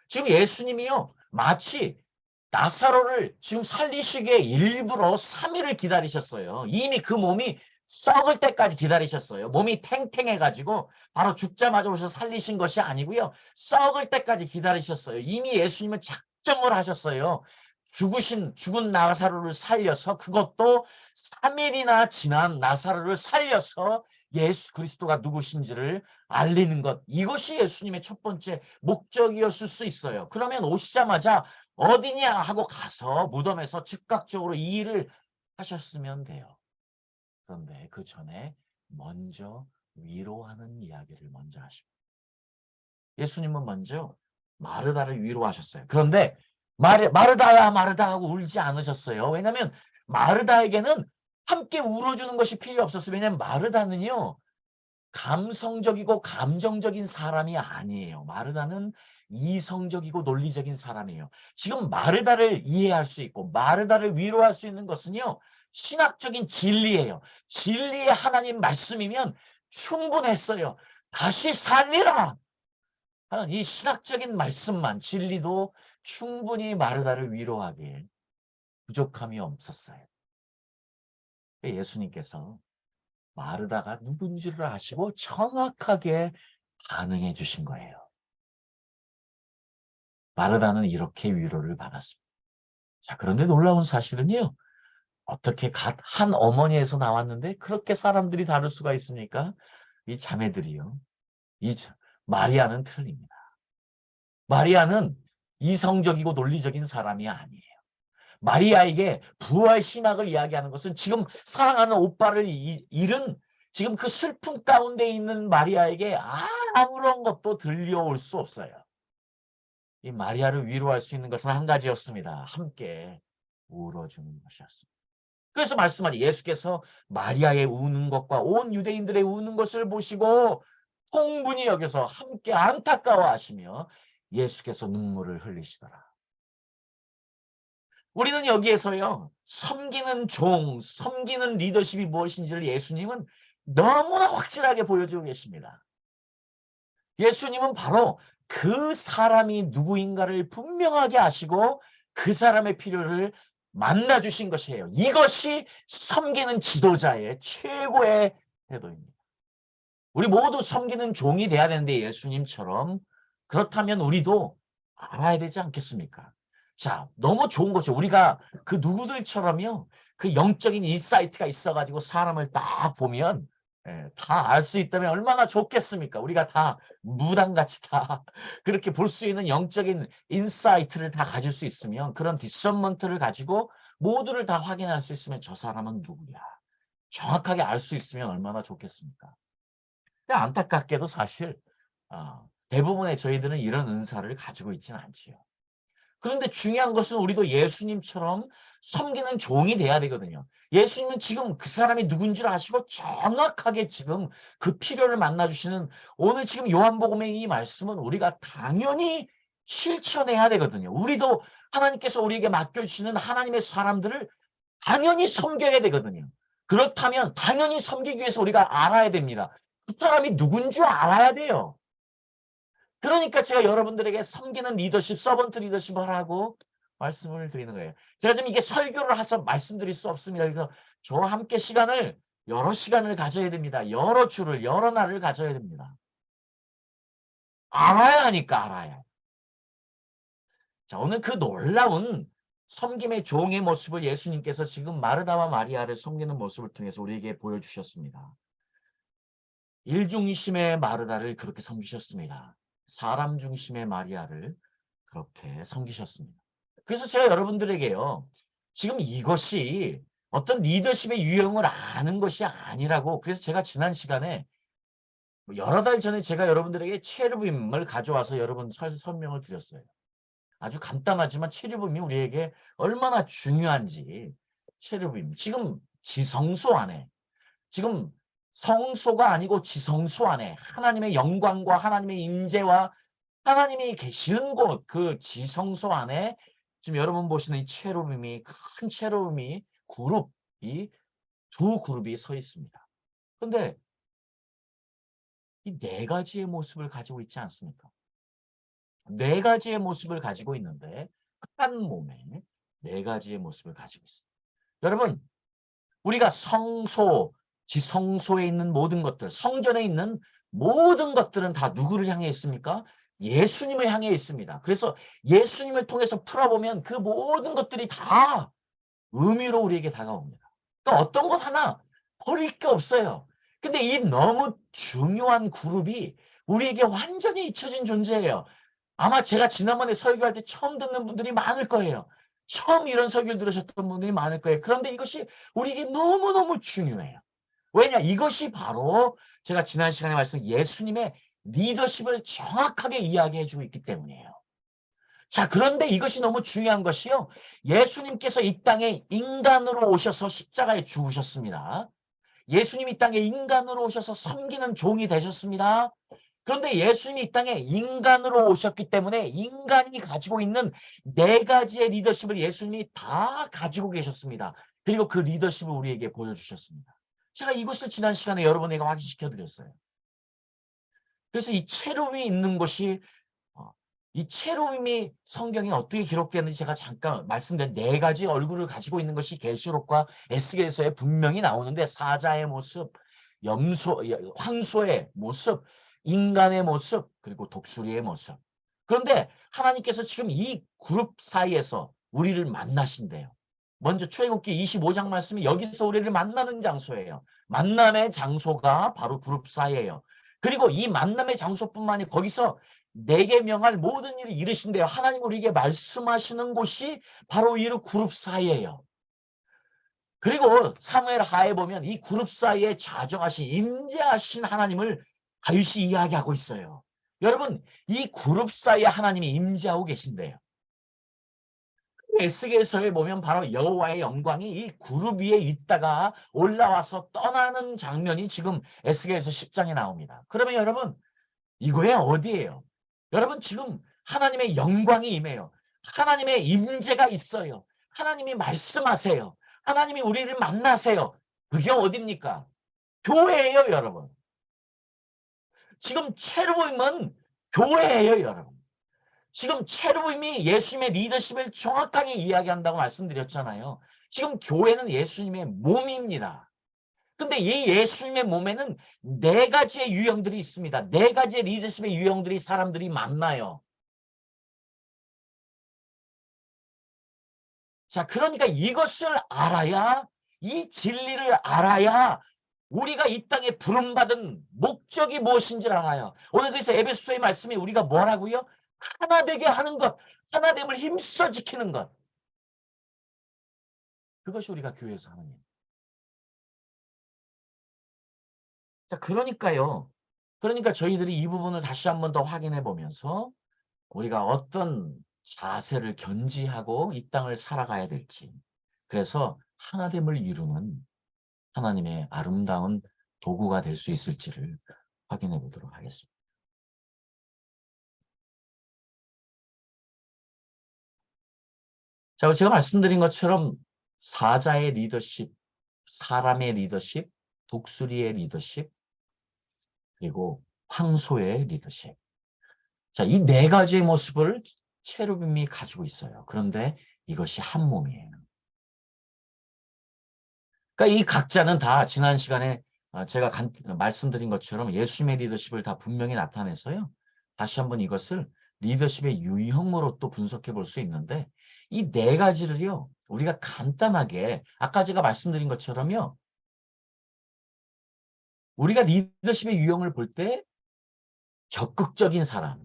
지금 예수님이요, 마치 나사로를 지금 살리시기에 일부러 3일을 기다리셨어요. 이미 그 몸이 썩을 때까지 기다리셨어요. 몸이 탱탱해가지고 바로 죽자마자 오셔서 살리신 것이 아니고요. 썩을 때까지 기다리셨어요. 이미 예수님은 작정을 하셨어요. 죽은 나사로를 살려서, 그것도 3일이나 지난 나사로를 살려서 예수 그리스도가 누구신지를 알리는 것. 이것이 예수님의 첫 번째 목적이었을 수 있어요. 그러면 오시자마자 어디냐 하고 가서 무덤에서 즉각적으로 이 일을 하셨으면 돼요. 그런데 그 전에 먼저 위로하는 이야기를 먼저 하십니다. 예수님은 먼저 마르다를 위로하셨어요. 그런데 마르다야 마르다 하고 울지 않으셨어요. 왜냐하면 마르다에게는 함께 울어주는 것이 필요 없었어요. 왜냐하면 마르다는요, 감성적이고 감정적인 사람이 아니에요. 마르다는 이성적이고 논리적인 사람이에요. 지금 마르다를 이해할 수 있고 마르다를 위로할 수 있는 것은요, 신학적인 진리예요. 진리의 하나님 말씀이면 충분했어요. 다시 살리라 하는 이 신학적인 말씀만, 진리도 충분히 마르다를 위로하기에 부족함이 없었어요. 예수님께서 마르다가 누군지를 아시고 정확하게 반응해 주신 거예요. 마르다는 이렇게 위로를 받았습니다. 자, 그런데 놀라운 사실은요, 어떻게 한 어머니에서 나왔는데 그렇게 사람들이 다를 수가 있습니까? 이 자매들이요. 마리아는 틀립니다. 마리아는 이성적이고 논리적인 사람이 아니에요. 마리아에게 부활 신학을 이야기하는 것은 지금 사랑하는 오빠를 잃은 지금 그 슬픔 가운데 있는 마리아에게 아무런 것도 들려올 수 없어요. 이 마리아를 위로할 수 있는 것은 한 가지였습니다. 함께 울어주는 것이었습니다. 그래서 말씀하니 예수께서 마리아의 우는 것과 온 유대인들의 우는 것을 보시고 통분히 여겨서 함께 안타까워하시며 예수께서 눈물을 흘리시더라. 우리는 여기에서요, 섬기는 섬기는 리더십이 무엇인지를 예수님은 너무나 확실하게 보여주고 계십니다. 예수님은 바로 그 사람이 누구인가를 분명하게 아시고 그 사람의 필요를 만나주신 것이에요. 이것이 섬기는 지도자의 최고의 태도입니다. 우리 모두 섬기는 종이 돼야 되는데 예수님처럼, 그렇다면 우리도 알아야 되지 않겠습니까? 자, 너무 좋은 거죠. 우리가 그 누구들처럼요, 그 영적인 인사이트가 있어가지고 사람을 딱 보면 다 알 수 있다면 얼마나 좋겠습니까? 우리가 다 무당같이 다 그렇게 볼 수 있는 영적인 인사이트를 다 가질 수 있으면, 그런 디서먼트를 가지고 모두를 다 확인할 수 있으면 저 사람은 누구야? 정확하게 알 수 있으면 얼마나 좋겠습니까? 근데 안타깝게도 사실 대부분의 저희들은 이런 은사를 가지고 있지는 않지요. 그런데 중요한 것은 우리도 예수님처럼 섬기는 종이 돼야 되거든요. 예수님은 지금 그 사람이 누군지를 아시고 정확하게 지금 그 필요를 만나주시는, 오늘 지금 요한복음의 이 말씀은 우리가 당연히 실천해야 되거든요. 우리도 하나님께서 우리에게 맡겨주시는 하나님의 사람들을 당연히 섬겨야 되거든요. 그렇다면 당연히 섬기기 위해서 우리가 알아야 됩니다. 그 사람이 누군지 알아야 돼요. 그러니까 제가 여러분들에게 섬기는 리더십, 서번트 리더십을 하라고 말씀을 드리는 거예요. 제가 지금 이게 설교를 해서 말씀드릴 수 없습니다. 그래서 저와 함께 여러 시간을 가져야 됩니다. 여러 주를, 여러 날을 가져야 됩니다. 알아야 하니까 알아야. 자, 오늘 그 놀라운 섬김의 종의 모습을 예수님께서 지금 마르다와 마리아를 섬기는 모습을 통해서 우리에게 보여주셨습니다. 일중심의 마르다를 그렇게 섬기셨습니다. 사람 중심의 마리아를 그렇게 섬기셨습니다. 그래서 제가 여러분들에게요, 지금 이것이 어떤 리더십의 유형을 아는 것이 아니라고, 그래서 제가 지난 시간에 여러 달 전에 제가 여러분들에게 체르빔을 가져와서 여러분 설명을 드렸어요. 아주 간단하지만 체르빔이 우리에게 얼마나 중요한지. 체르빔, 지금 지성소 안에 지금 성소가 아니고 지성소 안에 하나님의 영광과 하나님의 임재와 하나님이 계시는 곳, 그 지성소 안에 지금 여러분 보시는 이 체루빔이, 큰 체루빔이 이 두 그룹이 서 있습니다. 그런데 이 네 가지의 모습을 가지고 있지 않습니까? 네 가지의 모습을 가지고 있는데 한 몸에 네 가지의 모습을 가지고 있습니다. 여러분, 우리가 성소, 지성소에 있는 모든 것들, 성전에 있는 모든 것들은 다 누구를 향해 있습니까? 예수님을 향해 있습니다. 그래서 예수님을 통해서 풀어보면 그 모든 것들이 다 의미로 우리에게 다가옵니다. 그러니까 어떤 것 하나 버릴 게 없어요. 근데 이 너무 중요한 그룹이 우리에게 완전히 잊혀진 존재예요. 아마 제가 지난번에 설교할 때 처음 듣는 분들이 많을 거예요. 처음 이런 설교를 들으셨던 분들이 많을 거예요. 그런데 이것이 우리에게 너무너무 중요해요. 왜냐? 이것이 바로 제가 지난 시간에 말씀드린 예수님의 리더십을 정확하게 이야기해 주고 있기 때문이에요. 자, 그런데 이것이 너무 중요한 것이요. 예수님께서 이 땅에 인간으로 오셔서 십자가에 죽으셨습니다. 예수님이 이 땅에 인간으로 오셔서 섬기는 종이 되셨습니다. 그런데 예수님이 이 땅에 인간으로 오셨기 때문에 인간이 가지고 있는 네 가지의 리더십을 예수님이 다 가지고 계셨습니다. 그리고 그 리더십을 우리에게 보여주셨습니다. 제가 이것을 지난 시간에 여러분에게 확인시켜 드렸어요. 그래서 이 체rum이 있는 곳이 이 체rum이 성경에 어떻게 기록되는지 제가 잠깐 말씀드린 네 가지 얼굴을 가지고 있는 것이 계시록과 에스겔서에 분명히 나오는데 사자의 모습, 황소의 모습, 인간의 모습, 그리고 독수리의 모습. 그런데 하나님께서 지금 이 그룹 사이에서 우리를 만나신대요. 먼저 출애굽기 25장 말씀이 여기서 우리를 만나는 장소예요. 만남의 장소가 바로 그룹 사이예요. 그리고 이 만남의 장소뿐만이 거기서 내게 명할 모든 일을 이루신대요. 하나님 우리에게 말씀하시는 곳이 바로 이 그룹 사이예요. 그리고 사무엘 하에 보면 이 그룹 사이에 좌정하신 임재하신 하나님을 다윗이 이야기하고 있어요. 여러분, 이 그룹 사이에 하나님이 임재하고 계신대요. 에스겔서에 보면 바로 여호와의 영광이 이 그룹 위에 있다가 올라와서 떠나는 장면이 지금 에스겔서 10장에 나옵니다. 그러면 여러분, 이거에 어디예요? 여러분, 지금 하나님의 영광이 임해요. 하나님의 임재가 있어요. 하나님이 말씀하세요. 하나님이 우리를 만나세요. 그게 어딥니까? 교회예요, 여러분. 지금 체르보임은 교회예요, 여러분. 지금 체르보임이 예수님의 리더십을 정확하게 이야기한다고 말씀드렸잖아요. 지금 교회는 예수님의 몸입니다. 근데 이 예수님의 몸에는 네 가지의 유형들이 있습니다. 네 가지의 리더십의 유형들이 사람들이 만나요. 자, 그러니까 이것을 알아야, 이 진리를 알아야 우리가 이 땅에 부름받은 목적이 무엇인지를 알아요. 오늘 그래서 에베소서의 말씀이 우리가 뭐라고요? 하나 되게 하는 것, 하나됨을 힘써 지키는 것. 그것이 우리가 교회에서 하는 일. 자, 그러니까요. 그러니까 저희들이 이 부분을 다시 한번 더 확인해 보면서 우리가 어떤 자세를 견지하고 이 땅을 살아가야 될지. 그래서 하나됨을 이루는 하나님의 아름다운 도구가 될 수 있을지를 확인해 보도록 하겠습니다. 자, 제가 말씀드린 것처럼 사자의 리더십, 사람의 리더십, 독수리의 리더십, 그리고 황소의 리더십. 자, 이 네 가지의 모습을 체루빔이 가지고 있어요. 그런데 이것이 한 몸이에요. 그러니까 이 각자는 다 지난 시간에 제가 말씀드린 것처럼 예수님의 리더십을 다 분명히 나타내서요. 다시 한번 이것을 리더십의 유형으로 또 분석해 볼 수 있는데 이 네 가지를요. 우리가 간단하게 아까 제가 말씀드린 것처럼요. 우리가 리더십의 유형을 볼 때 적극적인 사람,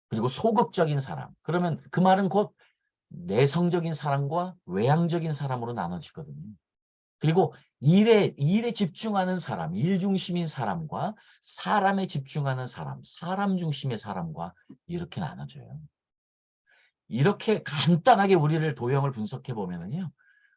그리고 소극적인 사람. 그러면 그 말은 곧 내성적인 사람과 외향적인 사람으로 나눠지거든요. 그리고 일에 집중하는 사람, 일 중심인 사람과 사람에 집중하는 사람, 사람 중심의 사람과 이렇게 나눠져요. 이렇게 간단하게 우리를 도형을 분석해 보면은요.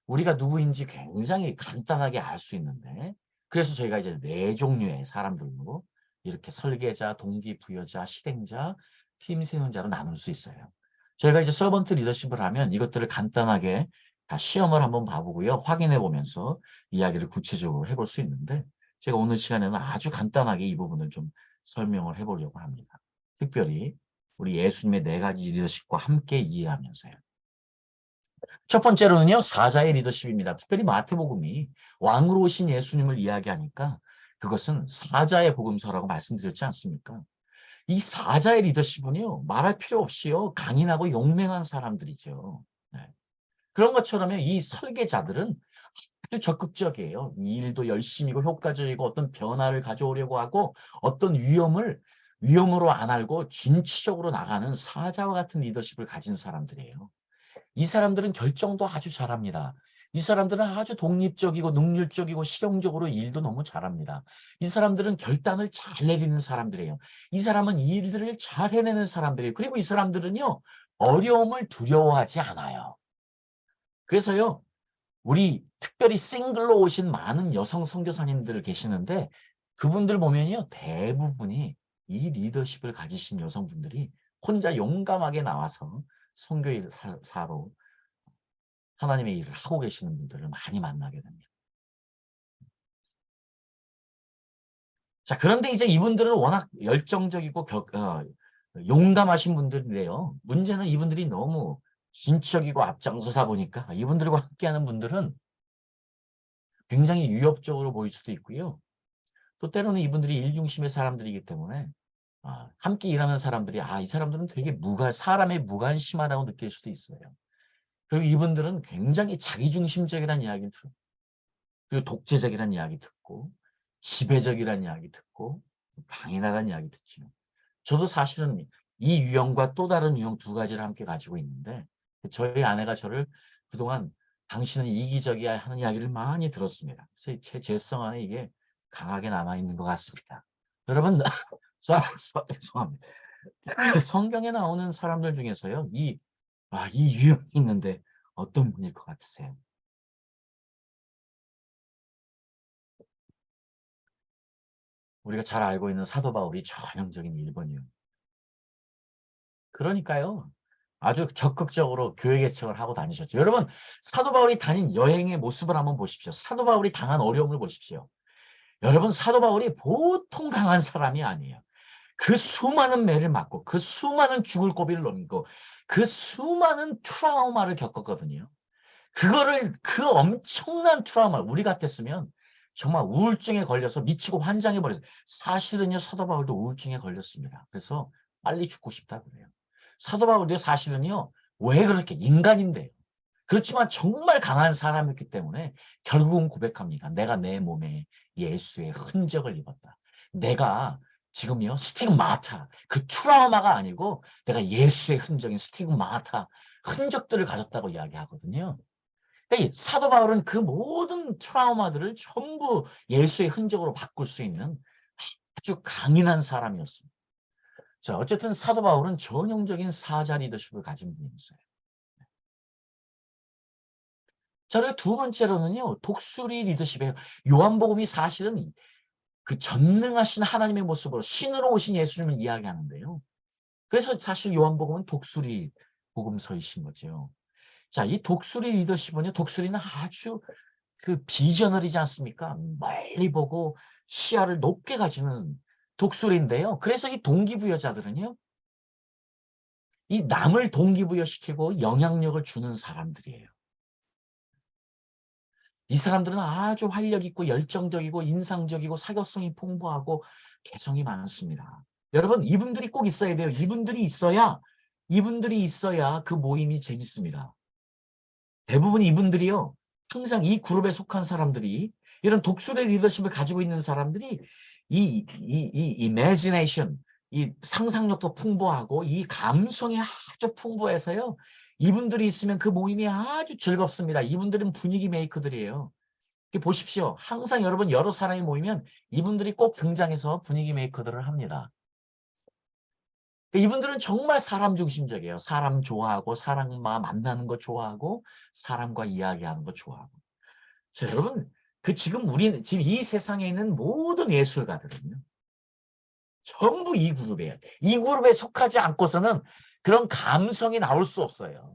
우리가 누구인지 굉장히 간단하게 알 수 있는데 그래서 저희가 이제 4종류의 사람들로 이렇게 설계자, 동기부여자, 실행자, 팀 세운자로 나눌 수 있어요. 저희가 이제 서번트 리더십을 하면 이것들을 간단하게 다 시험을 한번 봐보고요. 확인해 보면서 이야기를 구체적으로 해볼 수 있는데 제가 오늘 시간에는 아주 간단하게 이 부분을 좀 설명을 해보려고 합니다. 특별히 우리 예수님의 4가지 리더십과 함께 이해하면서요. 첫 번째로는요, 사자의 리더십입니다. 특별히 마태복음이 왕으로 오신 예수님을 이야기하니까 그것은 사자의 복음서라고 말씀드렸지 않습니까? 이 사자의 리더십은요, 말할 필요 없이요, 강인하고 용맹한 사람들이죠. 네. 그런 것처럼요, 이 설계자들은 아주 적극적이에요. 이 일도 열심히고 효과적이고 어떤 변화를 가져오려고 하고 어떤 위험으로 안 알고 진취적으로 나가는 사자와 같은 리더십을 가진 사람들이에요. 이 사람들은 결정도 아주 잘합니다. 이 사람들은 아주 독립적이고 능률적이고 실용적으로 일도 너무 잘합니다. 이 사람들은 결단을 잘 내리는 사람들이에요. 이 사람은 이 일들을 잘 해내는 사람들이에요. 그리고 이 사람들은요, 어려움을 두려워하지 않아요. 그래서요, 우리 특별히 싱글로 오신 많은 여성 선교사님들 계시는데 그분들 보면요, 대부분이 이 리더십을 가지신 여성분들이 혼자 용감하게 나와서 선교사로 하나님의 일을 하고 계시는 분들을 많이 만나게 됩니다. 자, 그런데 이제 이분들은 워낙 열정적이고 용감하신 분들인데요. 문제는 이분들이 너무 진취적이고 앞장서다 보니까 이분들과 함께하는 분들은 굉장히 위협적으로 보일 수도 있고요. 또 때로는 이분들이 일중심의 사람들이기 때문에 함께 일하는 사람들이 이 사람들은 되게 사람의 무관심하다고 느낄 수도 있어요. 그리고 이분들은 굉장히 자기중심적이라는 이야기를 들어요. 그리고 독재적이라는 이야기 듣고 지배적이라는 이야기 듣고 강인하다는 이야기 듣죠. 저도 사실은 이 유형과 또 다른 유형 2가지를 함께 가지고 있는데 저희 아내가 저를 그동안 당신은 이기적이야 하는 이야기를 많이 들었습니다. 그래서 제 죄성 안에 이게 강하게 남아있는 것 같습니다. 여러분, 죄송합니다. 성경에 나오는 사람들 중에서요, 이 유형이 있는데 어떤 분일 것 같으세요? 우리가 잘 알고 있는 사도 바울이 전형적인 1번이요. 그러니까요. 아주 적극적으로 교회 개척을 하고 다니셨죠. 여러분, 사도 바울이 다닌 여행의 모습을 한번 보십시오. 사도 바울이 당한 어려움을 보십시오. 여러분, 사도 바울이 보통 강한 사람이 아니에요. 그 수많은 매를 맞고 그 수많은 죽을 고비를 넘기고 그 수많은 트라우마를 겪었거든요. 그 엄청난 트라우마, 우리 같았으면 정말 우울증에 걸려서 미치고 환장해 버렸어요. 사실은요, 사도 바울도 우울증에 걸렸습니다. 그래서 빨리 죽고 싶다 그래요. 사도 바울도 사실은요, 왜 그렇게 인간인데요. 그렇지만 정말 강한 사람이었기 때문에 결국은 고백합니다. 내가 내 몸에 예수의 흔적을 입었다. 내가 지금요, 스tigmata, 그 트라우마가 아니고 내가 예수의 흔적인 스tigmata, 흔적들을 가졌다고 이야기하거든요. 그러니까 이 사도 바울은 그 모든 트라우마들을 전부 예수의 흔적으로 바꿀 수 있는 아주 강인한 사람이었습니다. 자, 어쨌든 사도 바울은 전형적인 사자 리더십을 가진 분이었어요. 자, 그리고 2번째로는요, 독수리 리더십이에요. 요한복음이 사실은 그 전능하신 하나님의 모습으로 신으로 오신 예수님을 이야기하는데요. 그래서 사실 요한복음은 독수리 복음서이신 거죠. 자, 이 독수리 리더십은요, 독수리는 아주 그 비저널이지 않습니까? 멀리 보고 시야를 높게 가지는 독수리인데요. 그래서 이 동기부여자들은요, 이 남을 동기부여시키고 영향력을 주는 사람들이에요. 이 사람들은 아주 활력 있고 열정적이고 인상적이고 사교성이 풍부하고 개성이 많습니다. 여러분, 이분들이 꼭 있어야 돼요. 이분들이 있어야 그 모임이 재밌습니다. 대부분 이분들이요, 항상 이 그룹에 속한 사람들이, 이런 독수리 리더십을 가지고 있는 사람들이 이 imagination, 이 상상력도 풍부하고 이 감성이 아주 풍부해서요, 이분들이 있으면 그 모임이 아주 즐겁습니다. 이분들은 분위기 메이커들이에요. 보십시오. 항상 여러분 여러 사람이 모이면 이분들이 꼭 등장해서 분위기 메이커들을 합니다. 이분들은 정말 사람 중심적이에요. 사람 좋아하고 사람과 만나는 거 좋아하고 사람과 이야기하는 거 좋아하고. 자, 여러분, 지금 이 세상에 있는 모든 예술가들은요. 전부 이 그룹이에요. 이 그룹에 속하지 않고서는 그런 감성이 나올 수 없어요.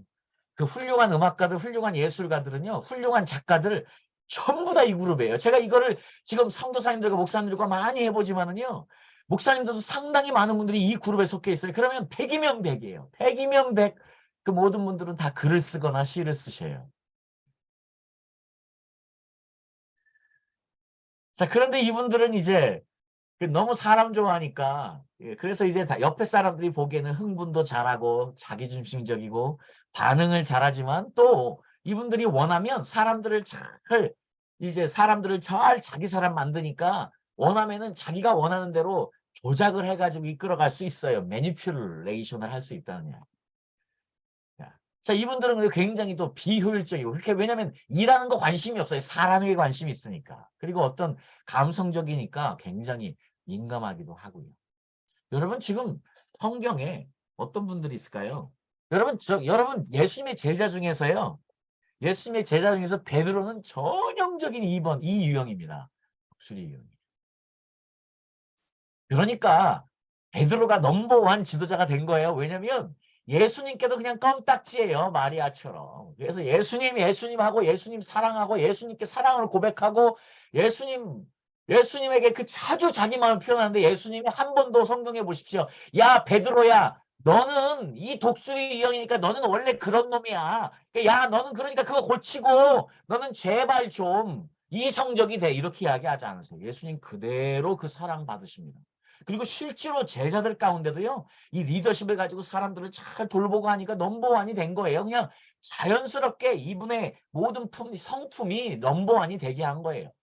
그 훌륭한 음악가들, 훌륭한 예술가들은요, 훌륭한 작가들 전부 다 이 그룹이에요. 제가 이거를 지금 성도사님들과 목사님들과 많이 해보지만은요, 목사님들도 상당히 많은 분들이 이 그룹에 속해 있어요. 그러면 100이면 100이에요. 100이면 100. 그 모든 분들은 다 글을 쓰거나 시를 쓰셔요. 자, 그런데 이분들은 이제 너무 사람 좋아하니까, 그래서 이제 다 옆에 사람들이 보기에는 흥분도 잘하고 자기중심적이고 반응을 잘하지만, 또 이분들이 원하면 사람들을 잘 자기 사람 만드니까, 원하면은 자기가 원하는 대로 조작을 해가지고 이끌어갈 수 있어요. 매니퓰레이션을 할 수 있다는 이야기. 자, 이분들은 굉장히 또 비효율적이고, 그렇게, 왜냐면 일하는 거 관심이 없어요. 사람에게 관심이 있으니까. 그리고 어떤 감성적이니까 굉장히 민감하기도 하고요. 여러분, 지금 성경에 어떤 분들이 있을까요? 여러분 예수님의 제자 중에서요. 예수님의 제자 중에서 베드로는 전형적인 2번 이 유형입니다. 독수리 유형. 그러니까 베드로가 넘버원 지도자가 된 거예요. 왜냐면 예수님께도 그냥 껌딱지예요. 마리아처럼. 그래서 예수님하고 예수님 사랑하고 예수님께 사랑을 고백하고 예수님에게 아주 자기 마음을 표현하는데, 예수님이 한 번도 성경에 보십시오. 야, 베드로야, 너는 이 독수리 유형이니까 너는 원래 그런 놈이야. 야, 너는 그러니까 그거 고치고 너는 제발 좀 이성적이 돼. 이렇게 이야기하지 않으세요. 예수님 그대로 그 사랑 받으십니다. 그리고 실제로 제자들 가운데도요, 이 리더십을 가지고 사람들을 잘 돌보고 하니까 넘버원이 된 거예요. 그냥 자연스럽게 이분의 모든 성품이 넘버원이 되게 한 거예요.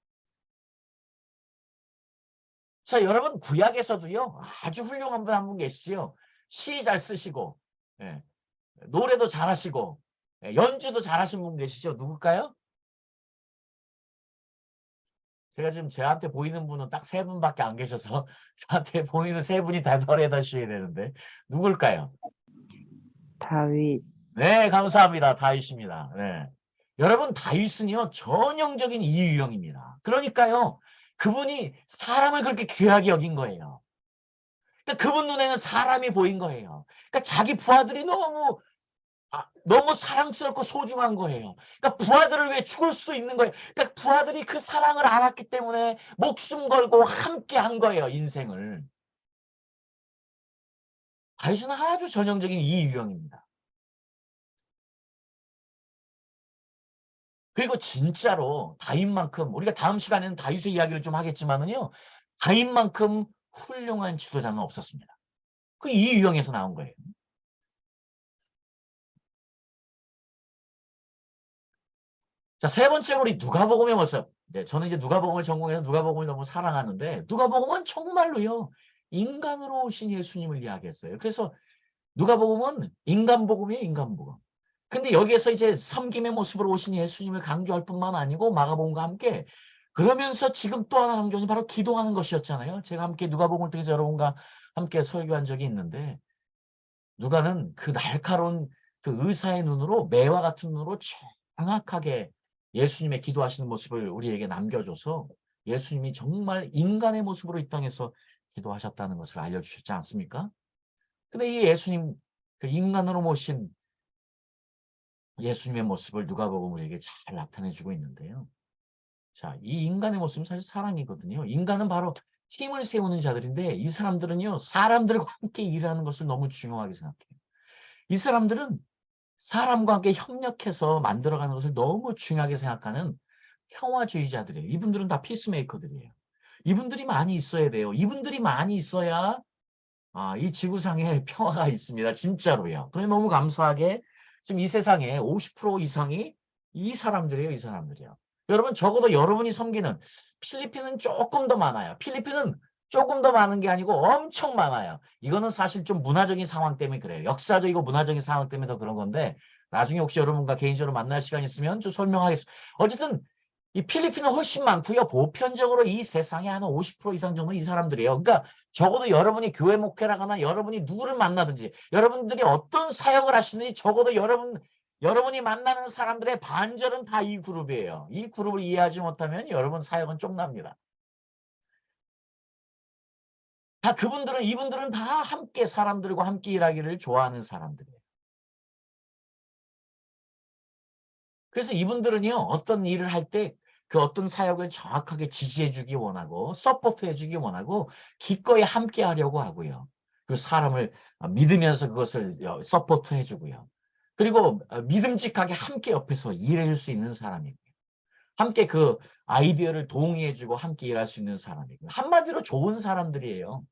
자, 여러분, 구약에서도요, 아주 훌륭한 분 한 분 계시지요. 시 잘 쓰시고, 예, 노래도 잘하시고, 연주도 잘하신 분 계시죠. 누굴까요? 제가 지금 저한테 보이는 분은 딱 3분밖에 안 계셔서 저한테 보이는 3분이 대답을 해주셔야 되는데, 누굴까요? 다윗. 네, 감사합니다. 다윗입니다. 네. 여러분, 다윗은요, 전형적인 이 유형입니다. 그러니까요, 그분이 사람을 그렇게 귀하게 여긴 거예요. 그러니까 그분 눈에는 사람이 보인 거예요. 그러니까 자기 부하들이 너무 사랑스럽고 소중한 거예요. 그러니까 부하들을 위해 죽을 수도 있는 거예요. 그러니까 부하들이 그 사랑을 알았기 때문에 목숨 걸고 함께 한 거예요, 인생을. 다윗은 아주 전형적인 이 유형입니다. 그리고 진짜로 다윗만큼, 우리가 다음 시간에는 다윗의 이야기를 좀 하겠지만은요, 다윗만큼 훌륭한 지도자는 없었습니다. 그 이 유형에서 나온 거예요. 자, 세 번째로 우리 누가복음에 와서, 저는 이제 누가복음을 전공해서 누가복음을 너무 사랑하는데, 누가복음은 정말로요, 인간으로 오신 예수님을 이야기했어요. 그래서 누가복음은 인간복음이에요, 인간복음. 근데 여기에서 이제 섬김의 모습으로 오신 예수님을 강조할 뿐만 아니고, 마가복음과 함께, 그러면서 지금 또 하나 강조는 바로 기도하는 것이었잖아요. 제가 함께 누가복음을 통해서 여러분과 함께 설교한 적이 있는데, 누가는 그 날카로운 그 의사의 눈으로, 매와 같은 눈으로 정확하게 예수님의 기도하시는 모습을 우리에게 남겨줘서 예수님이 정말 인간의 모습으로 이 땅에서 기도하셨다는 것을 알려주셨지 않습니까? 근데 이 예수님, 그 인간으로 모신 예수님의 모습을 누가복음 우리에게 잘 나타내주고 있는데요. 자, 이 인간의 모습은 사실 사랑이거든요. 인간은 바로 팀을 세우는 자들인데, 이 사람들은요, 사람들과 함께 일하는 것을 너무 중요하게 생각해요. 이 사람들은 사람과 함께 협력해서 만들어가는 것을 너무 중요하게 생각하는 평화주의자들이에요. 이분들은 다 피스메이커들이에요. 이분들이 많이 있어야 돼요. 이분들이 많이 있어야 이 지구상에 평화가 있습니다. 진짜로요. 그래서 너무 감사하게 지금 이 세상에 50% 이상이 이 사람들이에요. 이 사람들이요. 여러분, 적어도 여러분이 섬기는 필리핀은 조금 더 많아요. 필리핀은 조금 더 많은 게 아니고 엄청 많아요. 이거는 사실 좀 문화적인 상황 때문에 그래요. 역사적이고 문화적인 상황 때문에 더 그런 건데, 나중에 혹시 여러분과 개인적으로 만날 시간이 있으면 좀 설명하겠습니다. 어쨌든 이 필리핀은 훨씬 많고요. 보편적으로 이 세상에 한 50% 이상 정도 이 사람들이에요. 그러니까 적어도 여러분이 교회 목회를 하거나 여러분이 누구를 만나든지, 여러분들이 어떤 사역을 하시는지 적어도 여러분 여러분이 만나는 사람들의 반절은 다 이 그룹이에요. 이 그룹을 이해하지 못하면 여러분 사역은 쪽납니다. 다 이분들은 다 함께 사람들과 함께 일하기를 좋아하는 사람들이에요. 그래서 이분들은요, 어떤 일을 할 때 그 어떤 사역을 정확하게 지지해주기 원하고, 서포트해주기 원하고, 기꺼이 함께 하려고 하고요. 그 사람을 믿으면서 그것을 서포트해주고요. 그리고 믿음직하게 함께 옆에서 일해줄 수 있는 사람이고요. 함께 그 아이디어를 동의해주고 함께 일할 수 있는 사람이고요. 한마디로 좋은 사람들이에요.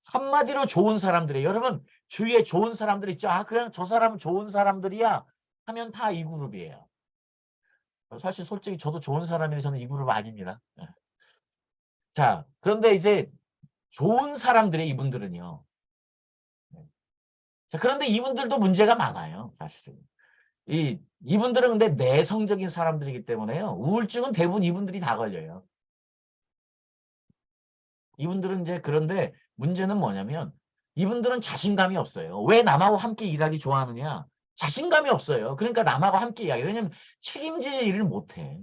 한마디로 좋은 사람들이에요. 여러분, 주위에 좋은 사람들 있죠? 아, 그냥 저 사람은 좋은 사람들이야. 하면 다 이 그룹이에요. 사실 솔직히 저도 좋은 사람이에요. 저는 이 그룹 아닙니다. 예. 자, 그런데 이제 좋은 사람들의 이분들은요. 예. 자, 그런데 이분들도 문제가 많아요. 사실은. 이분들은 근데 내성적인 사람들이기 때문에요. 우울증은 대부분 이분들이 다 걸려요. 이분들은 이제 그런데 문제는 뭐냐면 이분들은 자신감이 없어요. 왜 남하고 함께 일하기 좋아하느냐? 자신감이 없어요. 그러니까 남하고 함께 일하기. 왜냐면 책임질 일을 못해.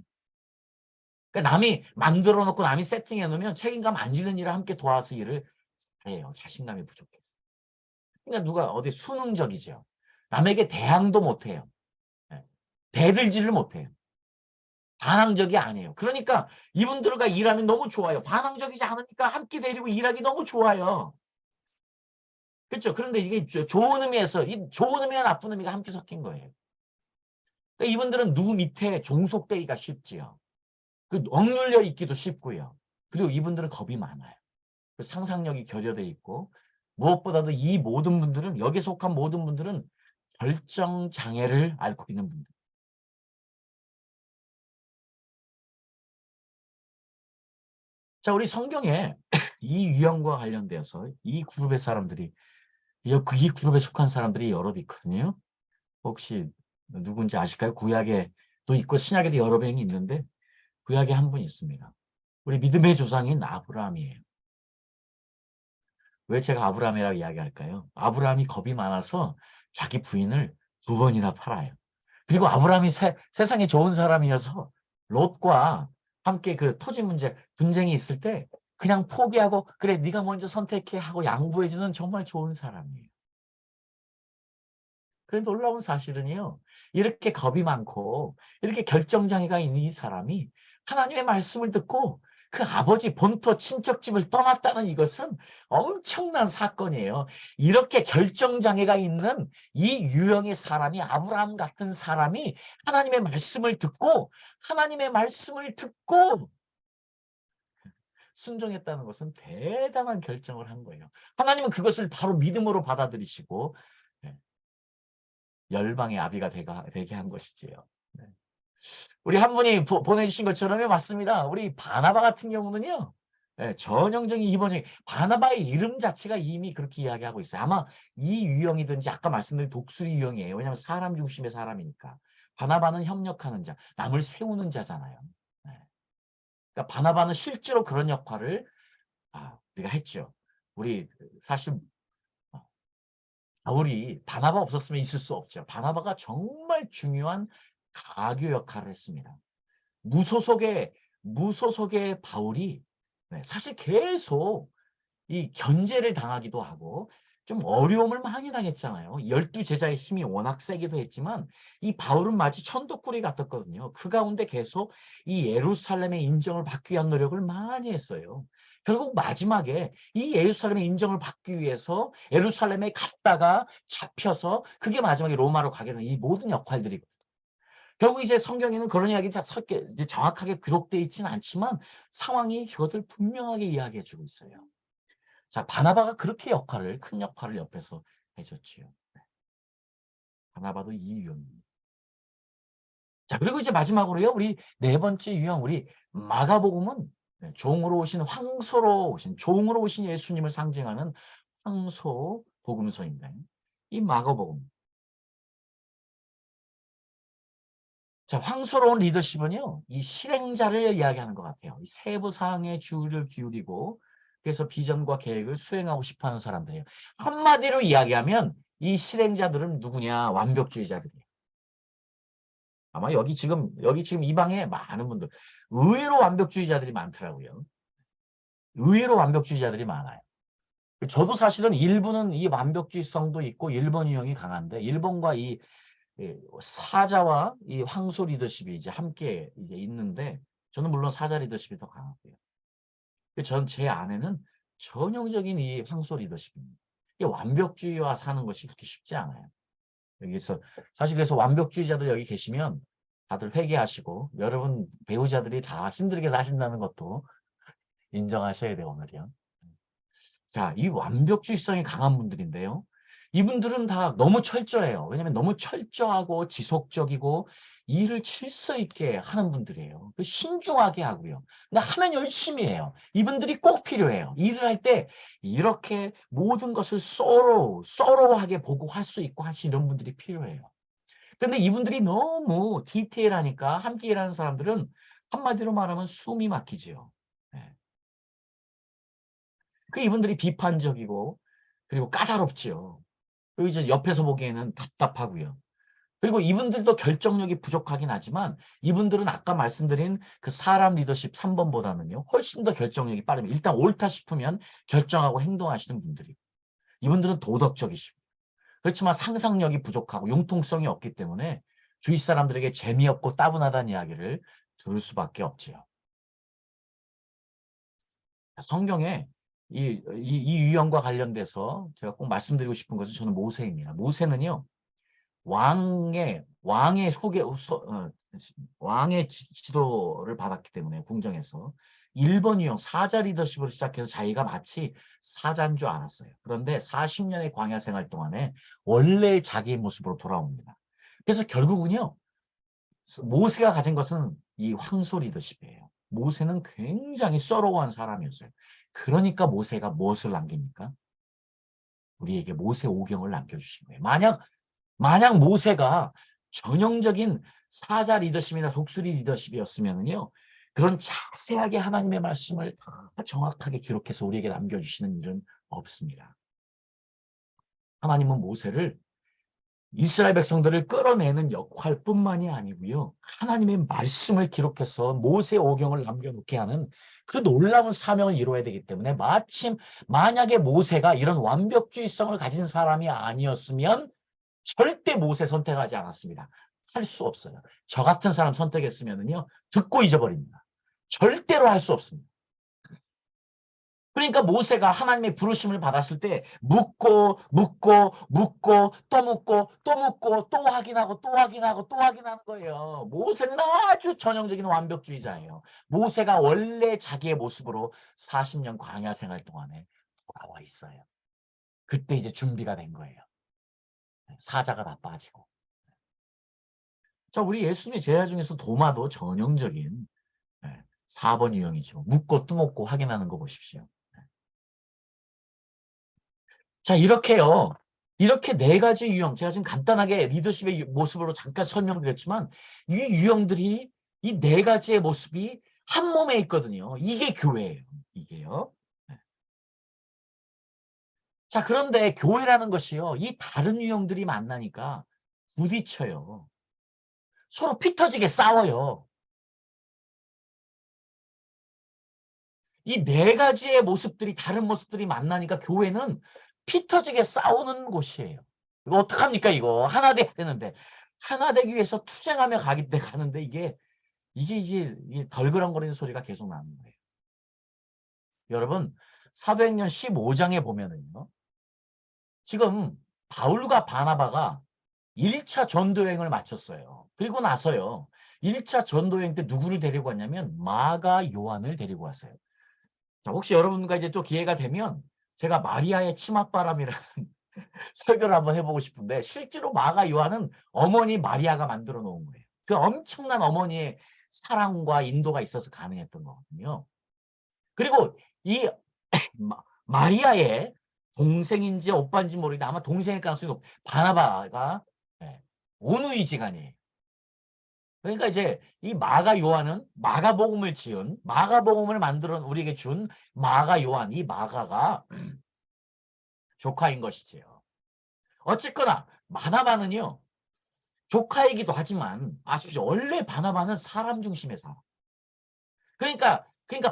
그러니까 남이 만들어 놓고 남이 세팅해 놓으면 책임감 안 지는 일을 함께 도와서 일을 해요. 자신감이 부족해서. 그러니까 누가 어디 수능적이죠. 남에게 대항도 못해요. 예. 대들지를 못해요. 반항적이 아니에요. 그러니까 이분들과 일하면 너무 좋아요. 반항적이지 않으니까 함께 데리고 일하기 너무 좋아요. 그렇죠? 그런데 이게 좋은 의미에서 이 좋은 의미와 나쁜 의미가 함께 섞인 거예요. 그러니까 이분들은 누구 밑에 종속되기가 쉽지요. 그 억눌려 있기도 쉽고요. 그리고 이분들은 겁이 많아요. 그 상상력이 결여돼 있고 무엇보다도 이 모든 분들은 여기에 속한 모든 분들은 결정 장애를 앓고 있는 분들. 자, 우리 성경에 이 유형과 관련되어서 이 그룹의 사람들이 이 그룹에 속한 사람들이 여럿 있거든요. 혹시 누군지 아실까요? 구약에도 있고 신약에도 여러 명이 있는데 구약에 한 분 있습니다. 우리 믿음의 조상인 아브라함이에요. 왜 제가 아브라함이라고 이야기할까요? 아브라함이 겁이 많아서 자기 부인을 2번이나 팔아요. 그리고 아브라함이 세상에 좋은 사람이어서 롯과 함께 그 토지 문제 분쟁이 있을 때 그냥 포기하고 그래 네가 먼저 선택해 하고 양보해주는 정말 좋은 사람이에요. 그런데 놀라운 사실은요. 이렇게 겁이 많고 이렇게 결정장애가 있는 이 사람이 하나님의 말씀을 듣고 그 아버지 본토 친척집을 떠났다는 이것은 엄청난 사건이에요. 이렇게 결정장애가 있는 이 유형의 사람이 아브라함 같은 사람이 하나님의 말씀을 듣고 순종했다는 것은 대단한 결정을 한 거예요. 하나님은 그것을 바로 믿음으로 받아들이시고 열방의 아비가 되게 한 것이지요. 네. 우리 한 분이 보내주신 것처럼요. 맞습니다. 우리 바나바 같은 경우는요. 네, 전형적인 이번에 바나바의 이름 자체가 이미 그렇게 이야기하고 있어요. 아마 이 유형이든지 아까 말씀드린 독수리 유형이에요. 왜냐하면 사람 중심의 사람이니까. 바나바는 협력하는 자, 남을 세우는 자잖아요. 네. 그러니까 바나바는 실제로 그런 역할을 우리가 했죠. 우리 사실 바울이 바나바 없었으면 있을 수 없죠. 바나바가 정말 중요한 가교 역할을 했습니다. 무소속의 바울이 사실 계속 이 견제를 당하기도 하고 좀 어려움을 많이 당했잖아요. 12제자의 힘이 워낙 세기도 했지만 이 바울은 마치 천덕꾸리 같았거든요. 그 가운데 계속 이 예루살렘의 인정을 받기 위한 노력을 많이 했어요. 결국 마지막에 이 예루살렘의 인정을 받기 위해서 예루살렘에 갔다가 잡혀서 그게 마지막에 로마로 가게 되는 이 모든 역할들이 결국 이제 성경에는 그런 이야기 정확하게 기록되어 있지는 않지만 상황이 그것을 분명하게 이야기해 주고 있어요. 자, 바나바가 그렇게 큰 역할을 옆에서 해줬지요. 바나바도 이 유형입니다. 자, 그리고 이제 마지막으로요, 우리 네 번째 유형, 우리 마가복음은 종으로 오신 예수님을 상징하는 황소 복음서인데, 이 마가복음. 자, 황소로운 리더십은요, 이 실행자를 이야기하는 것 같아요. 이 세부 사항에 주의를 기울이고, 그래서 비전과 계획을 수행하고 싶어 하는 사람들이에요. 한마디로 이야기하면 이 실행자들은 누구냐? 완벽주의자들이에요. 아마 여기 지금 이 방에 많은 분들 의외로 완벽주의자들이 많더라고요. 의외로 완벽주의자들이 많아요. 저도 사실은 일부는 이 완벽주의성도 있고 일본 유형이 강한데 일본과 이 사자와 이 황소 리더십이 이제 함께 이제 있는데 저는 물론 사자 리더십이 더 강하고요. 전 제 안에는 전형적인 이 황소 리더십입니다. 이 완벽주의와 사는 것이 그렇게 쉽지 않아요. 여기서 사실 그래서 완벽주의자들 여기 계시면 다들 회개하시고 여러분 배우자들이 다 힘들게 사신다는 것도 인정하셔야 돼요, 오늘이요. 자, 이 완벽주의성이 강한 분들인데요. 이분들은 다 너무 철저해요. 왜냐하면 너무 철저하고 지속적이고 일을 질서 있게 하는 분들이에요. 신중하게 하고요. 근데 하면 열심히 해요. 이분들이 꼭 필요해요. 일을 할 때 이렇게 모든 것을 서로하게 보고 할 수 있고 하시 이런 분들이 필요해요. 근데 이분들이 너무 디테일하니까 함께 일하는 사람들은 한마디로 말하면 숨이 막히지요. 네. 이분들이 비판적이고 그리고 까다롭지요. 그리고 이제 옆에서 보기에는 답답하고요. 그리고 이분들도 결정력이 부족하긴 하지만 이분들은 아까 말씀드린 그 사람 리더십 3번보다는요. 훨씬 더 결정력이 빠릅니다. 일단 옳다 싶으면 결정하고 행동하시는 분들이. 이분들은 도덕적이시고 그렇지만 상상력이 부족하고 융통성이 없기 때문에 주위 사람들에게 재미없고 따분하다는 이야기를 들을 수밖에 없지요. 성경에 이 유형과 관련돼서 제가 꼭 말씀드리고 싶은 것은 저는 모세입니다. 모세는요, 왕의 지도를 받았기 때문에 궁정에서 1번 유형 사자 리더십으로 시작해서 자기가 마치 사자인 줄 알았어요. 그런데 40년의 광야 생활 동안에 원래 자기의 모습으로 돌아옵니다. 그래서 결국은요, 모세가 가진 것은 이 황소 리더십이에요. 모세는 굉장히 서러워한 사람이었어요. 그러니까 모세가 무엇을 남깁니까? 우리에게 모세 오경을 남겨주신 거예요. 만약 모세가 전형적인 사자 리더십이나 독수리 리더십이었으면요, 그런 자세하게 하나님의 말씀을 다 정확하게 기록해서 우리에게 남겨주시는 일은 없습니다. 하나님은 모세를 이스라엘 백성들을 끌어내는 역할뿐만이 아니고요. 하나님의 말씀을 기록해서 모세 오경을 남겨놓게 하는 그 놀라운 사명을 이루어야 되기 때문에 만약에 모세가 이런 완벽주의성을 가진 사람이 아니었으면 절대 모세 선택하지 않았습니다. 할 수 없어요. 저 같은 사람 선택했으면요. 듣고 잊어버립니다. 절대로 할 수 없습니다. 그러니까 모세가 하나님의 부르심을 받았을 때 묻고 또 묻고 또 확인하고 또 확인하고 또 확인하는 거예요. 모세는 아주 전형적인 완벽주의자예요. 모세가 원래 자기의 모습으로 40년 광야 생활 동안에 돌아와 있어요. 그때 이제 준비가 된 거예요. 사자가 다 빠지고. 자, 우리 예수님의 제자 중에서 도마도 전형적인 4번 유형이죠. 묻고 또 묻고 확인하는 거 보십시오. 자, 이렇게요. 이렇게 4가지 유형, 제가 지금 간단하게 리더십의 모습으로 잠깐 설명드렸지만 이 유형들이 이 4가지의 모습이 한 몸에 있거든요. 이게 교회예요. 이게요. 자, 그런데 교회라는 것이요. 이 다른 유형들이 만나니까 부딪혀요. 서로 피 터지게 싸워요. 이 4가지의 모습들이 다른 모습들이 만나니까 교회는 피 터지게 싸우는 곳이에요. 이거 어떡합니까 이거. 하나 돼야 되는데. 하나 되기 위해서 투쟁하며 가는데 이게 덜그렁거리는 소리가 계속 나는 거예요. 여러분 사도행전 15장에 보면은요. 지금 바울과 바나바가 1차 전도여행을 마쳤어요. 그리고 나서요. 1차 전도여행 때 누구를 데리고 왔냐면 마가 요한을 데리고 왔어요. 자, 혹시 여러분과 이제 또 기회가 되면 제가 마리아의 치맛바람이라는 설교를 한번 해보고 싶은데 실제로 마가 요한은 어머니 마리아가 만들어 놓은 거예요. 그 엄청난 어머니의 사랑과 인도가 있어서 가능했던 거거든요. 그리고 이 마리아의 동생인지 오빠인지 모르겠는데 아마 동생일 가능성이 높고 바나바가 온누이지간이에요. 그러니까 이제 이 마가 요한은 마가복음을 만들어 우리에게 준 마가 요한, 이 마가가 조카인 것이지요. 어쨌거나 바나바는요. 조카이기도 하지만 아십시오. 원래 바나바는 사람 중심의 사람. 그러니까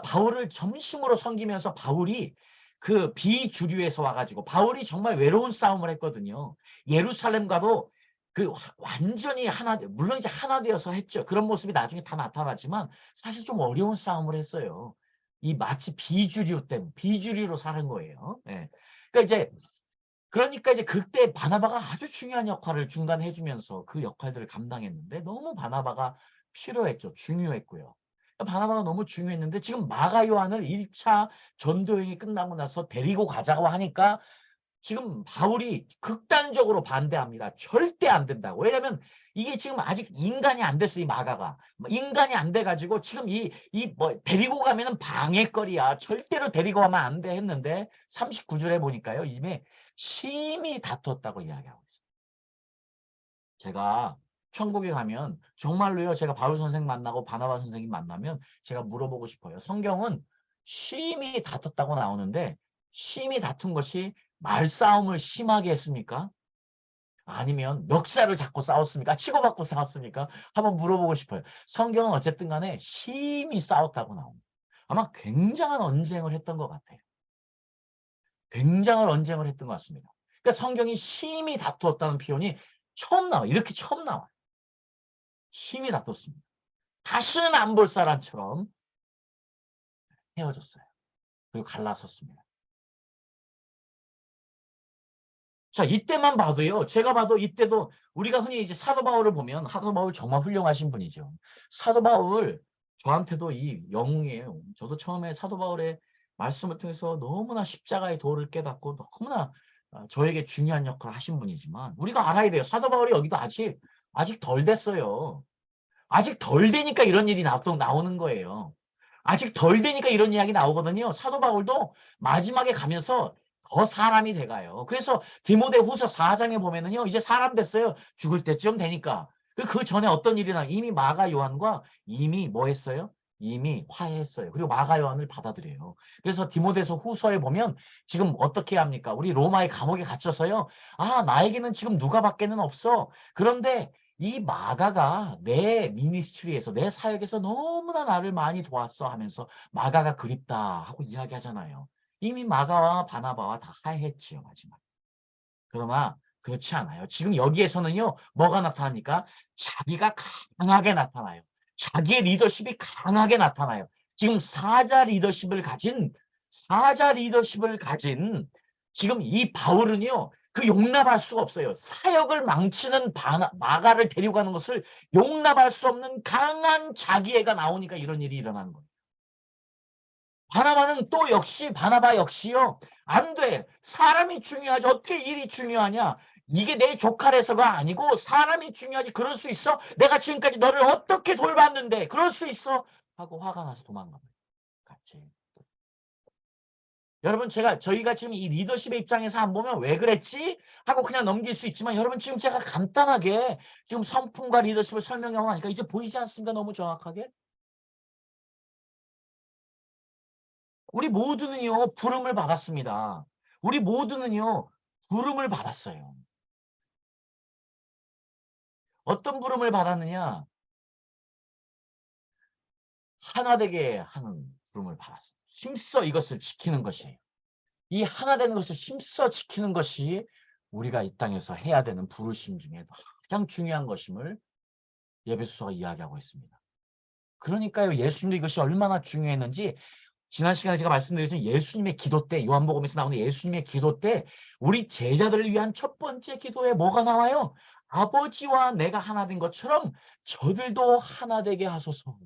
바울을 점심으로 섬기면서 바울이 그 비주류에서 와가지고 바울이 정말 외로운 싸움을 했거든요. 예루살렘과도 그 완전히 하나, 물론 이제 하나 되어서 했죠. 그런 모습이 나중에 다 나타나지만 사실 좀 어려운 싸움을 했어요. 이 마치 비주류 때문에 비주류로 사는 거예요. 예. 그러니까 이제 그때 바나바가 아주 중요한 역할을 중간에 해주면서 그 역할들을 감당했는데 너무 바나바가 필요했죠. 중요했고요. 바나바가 너무 중요했는데 지금 마가 요한을 1차 전도여행이 끝나고 나서 데리고 가자고 하니까 지금 바울이 극단적으로 반대합니다. 절대 안 된다고. 왜냐면 이게 지금 아직 인간이 안 됐어, 이 마가가. 인간이 안 돼가지고 지금 데리고 가면은 방해거리야. 절대로 데리고 가면 안 돼 했는데 39절에 보니까요. 이미 심히 다퉜다고 이야기하고 있어요. 제가 천국에 가면 정말로요. 제가 바울 선생 만나고 바나바 선생님 만나면 제가 물어보고 싶어요. 성경은 심히 다퉜다고 나오는데 심히 다툰 것이 말싸움을 심하게 했습니까? 아니면 멱살을 잡고 싸웠습니까? 치고받고 싸웠습니까? 한번 물어보고 싶어요. 성경은 어쨌든 간에 심히 싸웠다고 나옵니다. 아마 굉장한 언쟁을 했던 것 같아요. 굉장한 언쟁을 했던 것 같습니다. 그러니까 성경이 심히 다투었다는 표현이 처음 나와요. 이렇게 처음 나와요. 심히 다퉜습니다. 다시는 안 볼 사람처럼 헤어졌어요. 그리고 갈라섰습니다. 자, 이때만 봐도요. 제가 봐도 이때도 우리가 흔히 이제 사도 바울을 보면 사도 바울 정말 훌륭하신 분이죠. 사도 바울 저한테도 이 영웅이에요. 저도 처음에 사도 바울의 말씀을 통해서 너무나 십자가의 도를 깨닫고 너무나 저에게 중요한 역할을 하신 분이지만 우리가 알아야 돼요. 사도 바울이 여기도 아직 덜 됐어요. 아직 덜 되니까 이런 일이 나오는 거예요. 아직 덜 되니까 이런 이야기 나오거든요. 사도 바울도 마지막에 가면서 더 사람이 돼가요. 그래서 디모데후서 4장에 보면은요. 이제 사람 됐어요. 죽을 때쯤 되니까. 그 전에 어떤 일이 이미 마가 요한과 이미 뭐 했어요? 이미 화해했어요. 그리고 마가 요한을 받아들여요. 그래서 디모데서 후서에 보면 지금 어떻게 합니까? 우리 로마의 감옥에 갇혀서요. 아, 나에게는 지금 누가밖에는 없어. 그런데 이 마가가 내 미니스트리에서 내 사역에서 너무나 나를 많이 도왔어 하면서 마가가 그립다 하고 이야기하잖아요. 이미 마가와 바나바와 다 화해했지요 마지막. 그러나 그렇지 않아요. 지금 여기에서는요. 뭐가 나타나니까 자기가 강하게 나타나요. 자기의 리더십이 강하게 나타나요. 지금 사자 리더십을 가진 지금 이 바울은요. 그 용납할 수가 없어요. 사역을 망치는 마가를 데려가는 것을 용납할 수 없는 강한 자기애가 나오니까 이런 일이 일어나는 거예요. 바나바 역시요. 안 돼. 사람이 중요하지. 어떻게 일이 중요하냐. 이게 내 조카라서가 아니고 사람이 중요하지. 그럴 수 있어? 내가 지금까지 너를 어떻게 돌봤는데 그럴 수 있어? 하고 화가 나서 도망갑니다. 같이. 여러분 저희가 지금 이 리더십의 입장에서 안 보면 왜 그랬지? 하고 그냥 넘길 수 있지만 여러분 지금 제가 간단하게 지금 성품과 리더십을 설명하고 하니까 이제 보이지 않습니까? 너무 정확하게. 우리 모두는요. 부름을 받았습니다. 우리 모두는요. 부름을 받았어요. 어떤 부름을 받았느냐? 하나 되게 하는 부름을 받았어요. 힘써 이것을 지키는 것이에요. 이 하나 되는 것을 힘써 지키는 것이 우리가 이 땅에서 해야 되는 부르심 중에 가장 중요한 것임을 에베소서가 이야기하고 있습니다. 그러니까요. 예수님도 이것이 얼마나 중요했는지 지난 시간에 제가 말씀드렸지만 예수님의 기도 때 요한복음에서 나오는 예수님의 기도 때 우리 제자들을 위한 첫 번째 기도에 뭐가 나와요? 아버지와 내가 하나 된 것처럼 저들도 하나 되게 하소서.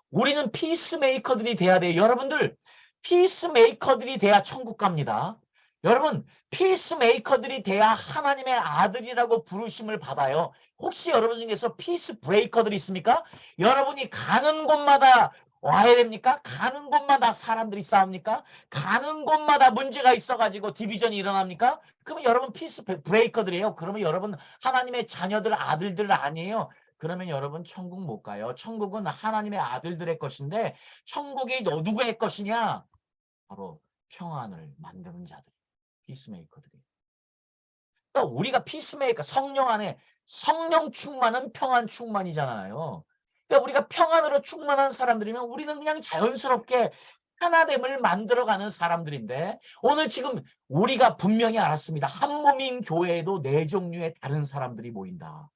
우리는 피스메이커들이 돼야 돼요. 여러분들 피스메이커들이 돼야 천국 갑니다. 여러분 피스메이커들이 돼야 하나님의 아들이라고 부르심을 받아요. 혹시 여러분 중에서 피스 브레이커들이 있습니까? 여러분이 가는 곳마다 와야 됩니까? 가는 곳마다 사람들이 싸웁니까? 가는 곳마다 문제가 있어가지고 디비전이 일어납니까? 그러면 여러분 피스 브레이커들이에요. 그러면 여러분 하나님의 자녀들 아들들 아니에요. 그러면 여러분 천국 못 가요. 천국은 하나님의 아들들의 것인데 천국이 누구의 것이냐? 바로 평안을 만드는 자들, 피스메이커들이. 그러니까 우리가 피스메이커, 성령 안에 성령 충만은 평안 충만이잖아요. 그러니까 우리가 평안으로 충만한 사람들이면 우리는 그냥 자연스럽게 하나됨을 만들어가는 사람들인데 오늘 지금 우리가 분명히 알았습니다. 한 몸인 교회에도 네 종류의 다른 사람들이 모인다.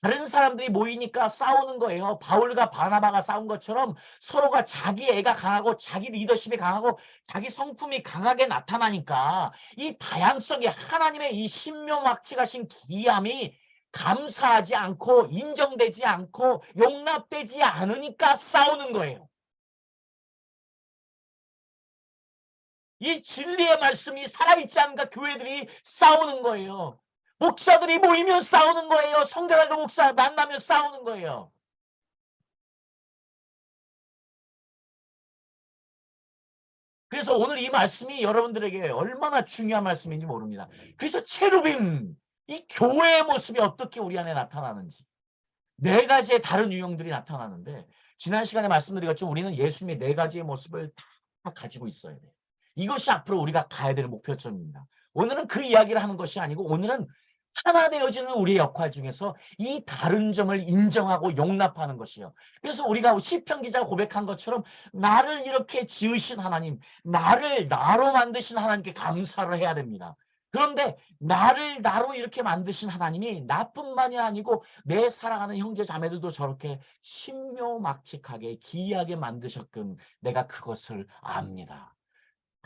다른 사람들이 모이니까 싸우는 거예요. 바울과 바나바가 싸운 것처럼 서로가 자기 애가 강하고 자기 리더십이 강하고 자기 성품이 강하게 나타나니까 이 다양성이 하나님의 이 신묘막측하신 기함이 감사하지 않고 인정되지 않고 용납되지 않으니까 싸우는 거예요. 이 진리의 말씀이 살아있지 않으니까 교회들이 싸우는 거예요. 목사들이 모이면 싸우는 거예요. 성대들도 목사 만나면 싸우는 거예요. 그래서 오늘 이 말씀이 여러분들에게 얼마나 중요한 말씀인지 모릅니다. 그래서 체루빔, 이 교회의 모습이 어떻게 우리 안에 나타나는지 네 가지의 다른 유형들이 나타나는데 지난 시간에 말씀드린 것처럼 우리는 예수님의 네 가지의 모습을 다 가지고 있어야 돼요. 이것이 앞으로 우리가 가야 될 목표점입니다. 오늘은 그 이야기를 하는 것이 아니고 오늘은 하나 되어지는 우리의 역할 중에서 이 다른 점을 인정하고 용납하는 것이요. 그래서 우리가 시편 기자가 고백한 것처럼 나를 이렇게 지으신 하나님, 나를 나로 만드신 하나님께 감사를 해야 됩니다. 그런데 나를 나로 이렇게 만드신 하나님이 나뿐만이 아니고 내 사랑하는 형제 자매들도 저렇게 신묘막측하게 기이하게 만드셨건 내가 그것을 압니다.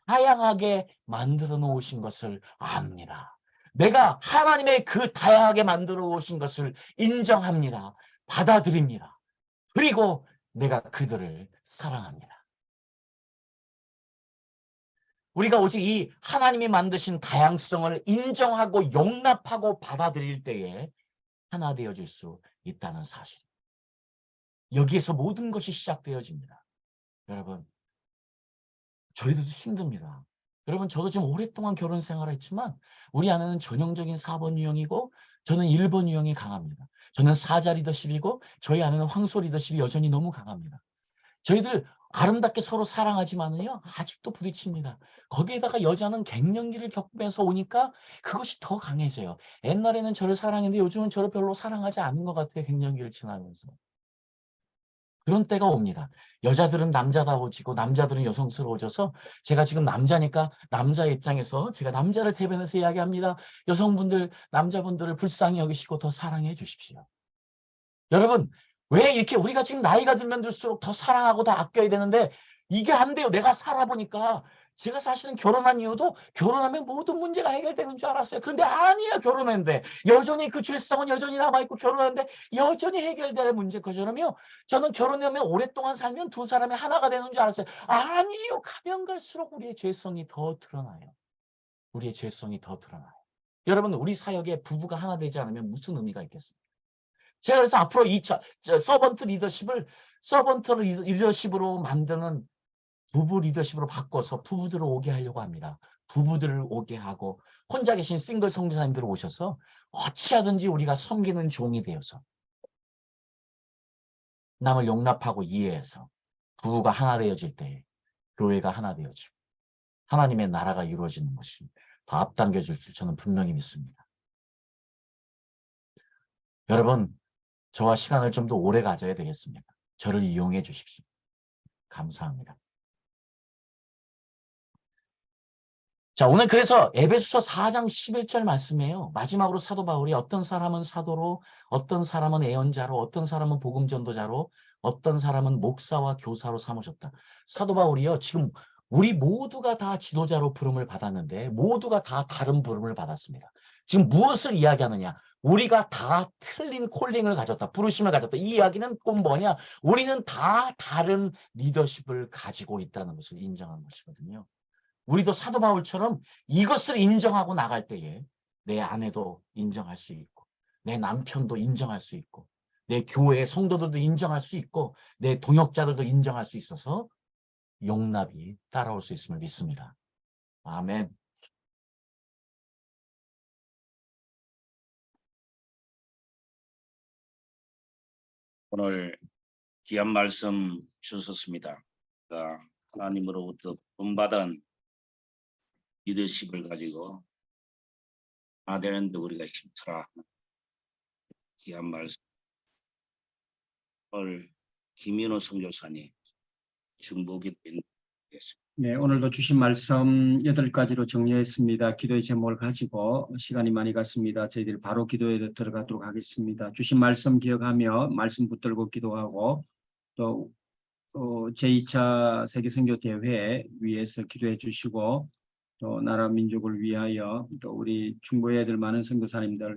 다양하게 만들어 놓으신 것을 압니다. 내가 하나님의 그 다양하게 만들어 오신 것을 인정합니다. 받아들입니다. 그리고 내가 그들을 사랑합니다. 우리가 오직 이 하나님이 만드신 다양성을 인정하고 용납하고 받아들일 때에 하나 되어질 수 있다는 사실. 여기에서 모든 것이 시작되어집니다. 여러분, 저희들도 힘듭니다. 여러분, 저도 지금 오랫동안 결혼 생활을 했지만 우리 아내는 전형적인 4번 유형이고 저는 1번 유형이 강합니다. 저는 사자 리더십이고 저희 아내는 황소 리더십이 여전히 너무 강합니다. 저희들 아름답게 서로 사랑하지만은요 아직도 부딪힙니다. 거기에다가 여자는 갱년기를 겪으면서 오니까 그것이 더 강해져요. 옛날에는 저를 사랑했는데 요즘은 저를 별로 사랑하지 않는 것 같아요. 갱년기를 지나면서. 그런 때가 옵니다. 여자들은 남자다워지고 남자들은 여성스러워져서 제가 지금 남자니까 남자 입장에서 제가 남자를 대변해서 이야기합니다. 여성분들, 남자분들을 불쌍히 여기시고 더 사랑해 주십시오. 여러분, 왜 이렇게 우리가 지금 나이가 들면 들수록 더 사랑하고 더 아껴야 되는데 이게 안 돼요. 내가 살아보니까 제가 사실은 결혼한 이유도 결혼하면 모든 문제가 해결되는 줄 알았어요. 그런데 아니에요. 결혼했는데 여전히 그 죄성은 여전히 남아있고 결혼하는데 여전히 해결될 문제거든요. 저는 결혼하면 오랫동안 살면 두 사람이 하나가 되는 줄 알았어요. 아니에요. 가면 갈수록 우리의 죄성이 더 드러나요. 우리의 죄성이 더 드러나요. 여러분, 우리 사역에 부부가 하나 되지 않으면 무슨 의미가 있겠습니까? 제가 그래서 앞으로 이 서번트 리더십으로 만드는 부부 리더십으로 바꿔서 부부들을 오게 하려고 합니다. 부부들을 오게 하고 혼자 계신 싱글 성도사님들을 오셔서 어찌하든지 우리가 섬기는 종이 되어서 남을 용납하고 이해해서 부부가 하나 되어질 때 교회가 하나 되어지고 하나님의 나라가 이루어지는 것이 더 앞당겨질 줄 저는 분명히 믿습니다. 여러분, 저와 시간을 좀 더 오래 가져야 되겠습니다. 저를 이용해 주십시오. 감사합니다. 자, 오늘 그래서 에베소서 4장 11절 말씀이에요. 마지막으로 사도 바울이 어떤 사람은 사도로, 어떤 사람은 예언자로, 어떤 사람은 복음 전도자로, 어떤 사람은 목사와 교사로 삼으셨다. 사도 바울이요, 지금 우리 모두가 다 지도자로 부름을 받았는데 모두가 다 다른 부름을 받았습니다. 지금 무엇을 이야기하느냐? 우리가 다 틀린 콜링을 가졌다. 부르심을 가졌다. 이 이야기는 꼭 뭐냐? 우리는 다 다른 리더십을 가지고 있다는 것을 인정한 것이거든요. 우리도 사도 바울처럼 이것을 인정하고 나갈 때에 내 아내도 인정할 수 있고 내 남편도 인정할 수 있고 내 교회 성도들도 인정할 수 있고 내 동역자들도 인정할 수 있어서 용납이 따라올 수 있음을 믿습니다. 아멘. 오늘 귀한 말씀 주셨습니다. 그러니까 하나님으로부터 본받은 리더십을 가지고 하나 되는데 우리가 힘쓰라. 귀한 말씀을 김인호 선교사님 중보기 드리겠습니다. 네, 오늘도 주신 말씀 8가지로 정리했습니다. 기도의 제목을 가지고 시간이 많이 갔습니다. 저희들이 바로 기도에 들어가도록 하겠습니다. 주신 말씀 기억하며 말씀 붙들고 기도하고 또 제2차 세계선교대회 위해서 기도해 주시고 또 나라 민족을 위하여 또 우리 중보의 애들 많은 선교사님들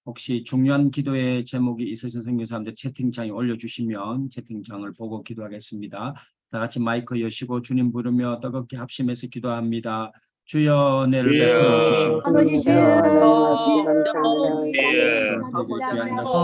혹시 중요한 기도의 제목이 있으신 선교사님들 채팅창에 올려주시면 채팅창을 보고 기도하겠습니다. 다 같이 마이크 여시고 주님 부르며 뜨겁게 합심해서 기도합니다. 주여 은혜를 베풀어 주시고 아버지 주여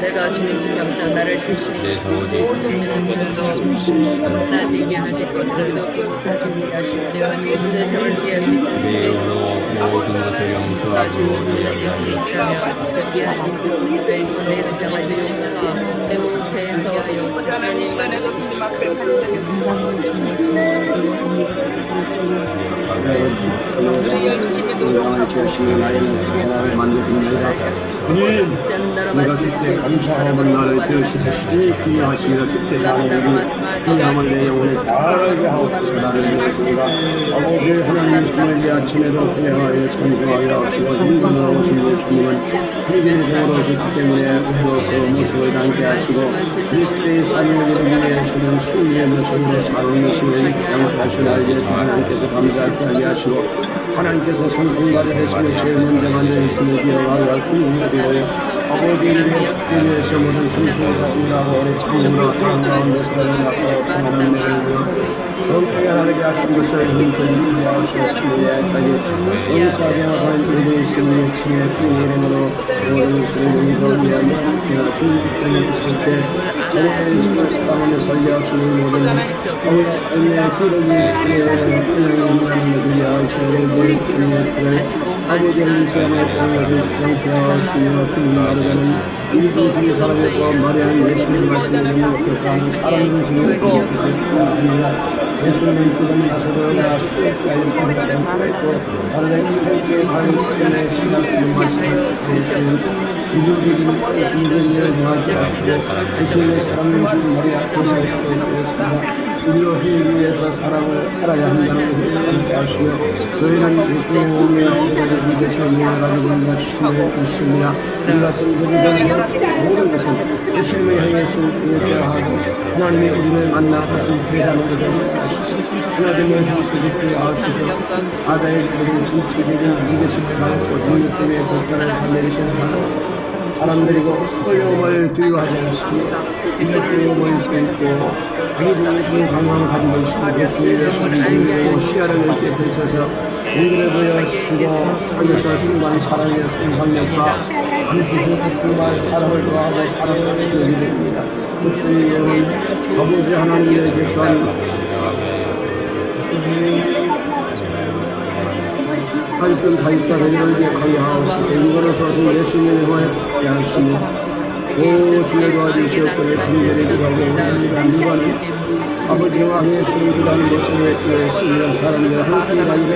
내가 주님께 감사 나를 심심히 나에게 하실 것을 내가 주님의 세상을 위해 모든 것을 용서하고 내 인정을 용서하고 내 실패에서 하나님 내가 그때 감사하는 나를 되시듯이 귀하시라 세상에 귀함을 내 영혼에 다하게 하옵소서. 나를 위하시니가 아버지 하나님 오늘 이 아침에도 그래하여 참조하여 하시고 인간으로 오신 예수님은 세계의 생으로 오셨기 때문에 우리도 그 모습을 담게 하시고 그리스도의 삶을 위해서는 승리의 모습으로 사는 모습을 양식하신 알게 하나님께서 감사하게 하게 하시고 하나님께서 성품가를 되시고 제일 먼저 만드셨으며 기어가고 궁금하되어 아버지의 위해서 모든 성품을 일하고 오래 참으로 사랑 가운데 살아나고 하나님 내리고 성품에 하나님께 하신 것을 힘써 인도하셨으며 영사하게 하는 우리 신의 칭의 주의 이름으로 모든 그런 이걸 위하여 내가 주님께 있을 때 저는 신을 사랑하며 살려주는 모든 하나님의 기록이 하나님을 위하여 아버지 하나님의 땅을 영표하시며 주님 나르가는 이분이 사람과 마리아는 예수님 말씀을 듣는 사람 중에 기억합니다. 예수님은 그런 가서도 나스까지 살아가는 수가 있고 하나님의 혈기에 하나님의 신앙을 말씀을 이분들이 정하지 않고 예수님의 사랑을 주신 마리아 감사했습니다. 우리로 회개를 위해서 사랑을 살아야 한다는 것을 함께하시며 저희는 예수님의 은혜를 믿으시며 이해가지고 우리가 주시는 것입니다. 우리가 성도들은 모든 것은 예수님을 향해서 의지하고 하나님의 우리를 만나 다시 회사하는 것을 하나님의 그리스도의 아우치서 바다의 모든 진실들은 믿으시며 가고 능력 때문에 결단을 내리시는 사람들이고 어려움을 두려워하지 않습니다. 두려움을 참고 자기들의 강함을 가지고 있으며 예수님의 사랑으로 시야를 넓게 펼쳐서 우리를 보여주시고 하늘에서 풍부한 사랑의 생명력과 하늘에서 풍부한 사랑을 더하고 사랑을 드립니다. 예수님은 아버지 하나님의 계산 하여튼 가입자들을 기억하여 하옵소서. 이거로서 예수님의 화에 양심이 오시에 도와주시옵기를 간절히 기도하옵나이다. 누가는 아버지와 예수님이라는 모습을 쓰는 사람들 함께 가지고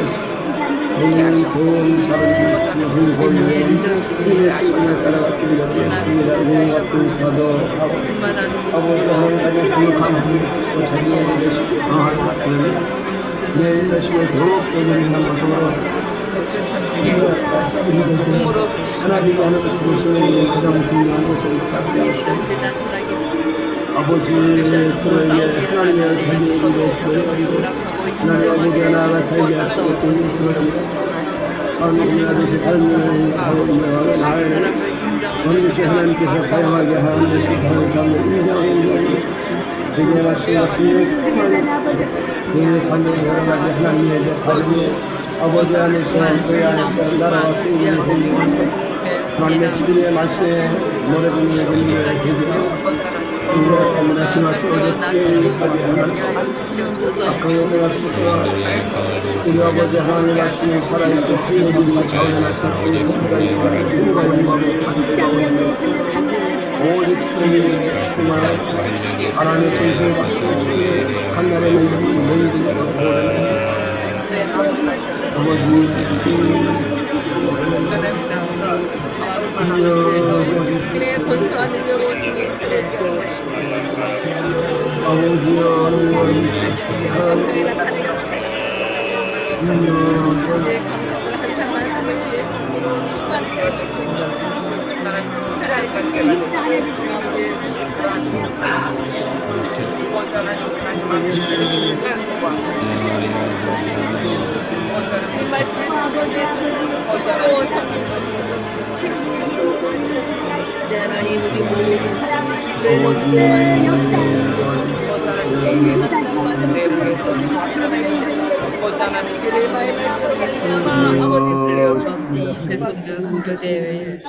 저희는 좋은 사람 흥손 힘의 시간을 따라 끌려왔습니다. 이 같은 사도 아버지 하나님의 부족한 하나님께서 자기의 것이 강한 같은 내 자신을 더욱 떠드리는 것으로 하나님이 하는 것이 가장 중요한 것을 아버지의 서로에게 하나님의 자기의 일에 서로에게 하나님 아버지가 나아가 살게 하시고 동일스럽습니다. 하나님의 아버지 다른 일을 하고 있는 나를 반드시 하나님께서 사용하게 하는 것이 다른 삶을 인정하는 세계 말씀하시는 그 삶의 여러 가지 하나님의 하나님의 아버지 안에서 그의 안에서 나라와 승리를 행동하는 하나님의 기쁨의 말씀에 노래 부르는 분들의 계시고 우리가 때문에 지나쳐 어제까지 하나님 내가 스스로 우리 아버지 하나님 말씀이 살아있고 하나님과 자원하시고 우리 성부가 있고 주가 영광을 받으시고 있는 오직 우리 정말 하나님의 정신을 받고 한나라의 영광을 모이는 그의 권수와 능력으로 지금 아버지여 성령이 나타내게 하시고 내 감사를 한탄만 하며 주의 성령으로 충만하게 하시고 이 말씀에 선거주의 하나님 우리 모든 이 세성전 선교대회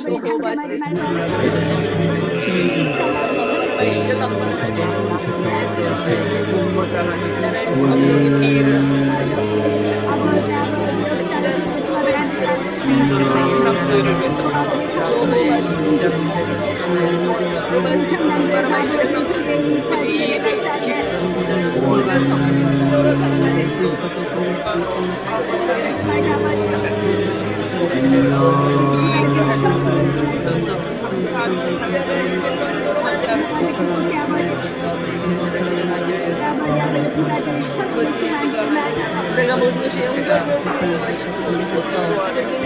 내가 모든 것이 제가 모든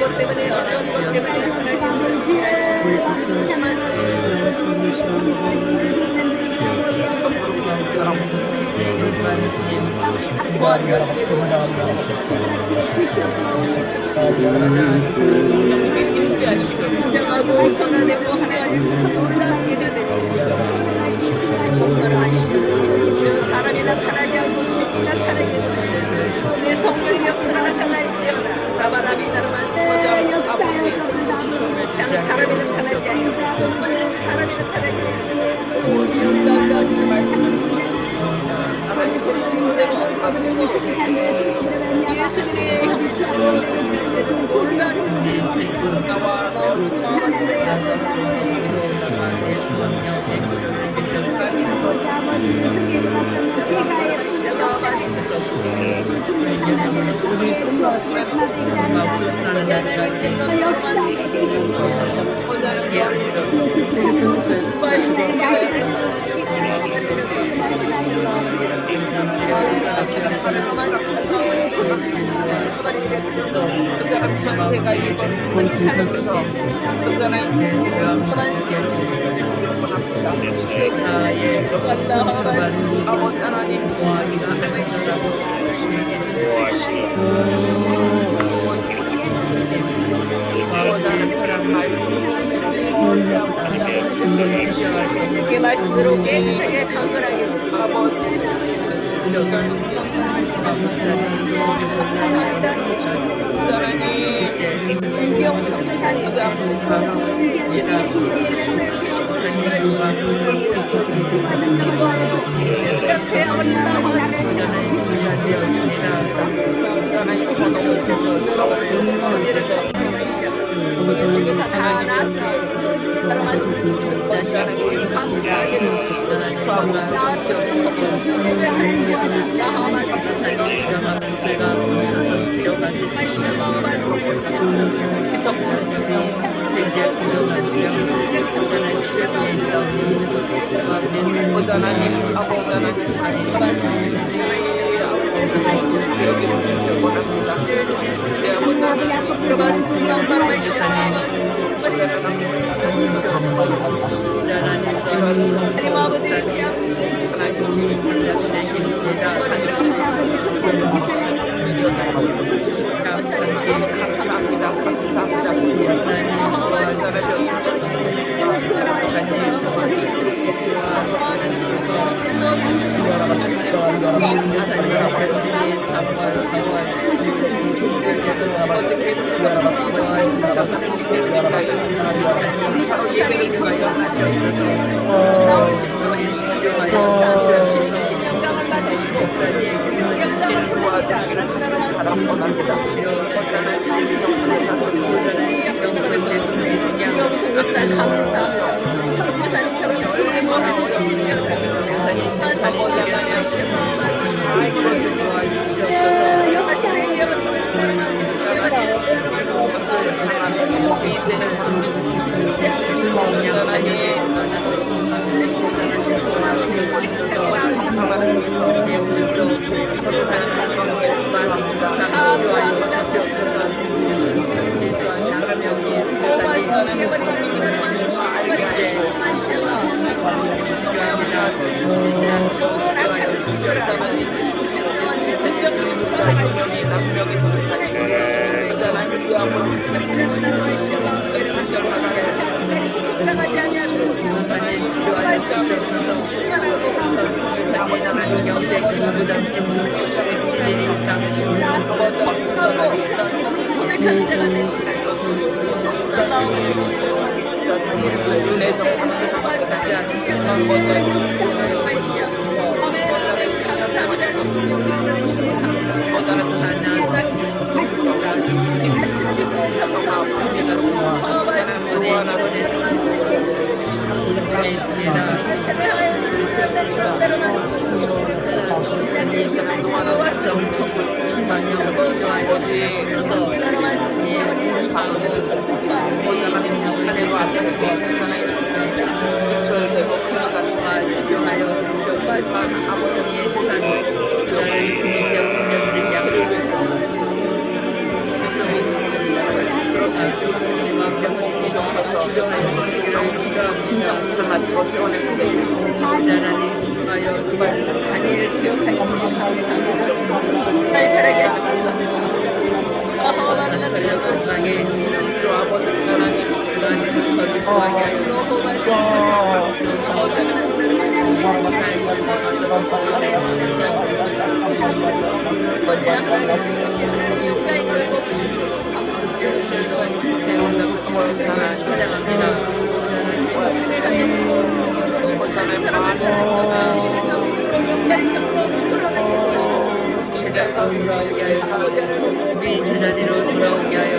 것 때문에 어떤 것 때문에 인정하고 선언하고 하나님께서 놀라게 되는 사람이 나타나지 않고 주님이 나타나게 되시는 내 성령의 역사가 나타날지어다. 사바라비 나르만 스모저 아버지 나는 사람이 나타나지 않고 성령은 사람이 나타나게 되는 말씀을 하나님 소리를 내고 예수님의 형상으로 놀라는 그 말씀으로 깨끗하게 강건하게 인경 성교사님 성교사 다 나왔어. 기가 막힌 새가 오셔서 치료가 생계 구정하시며 안전한 치료에 있사오니 오자나님 아버 오자나님 우리 제자리로 돌아오게 하여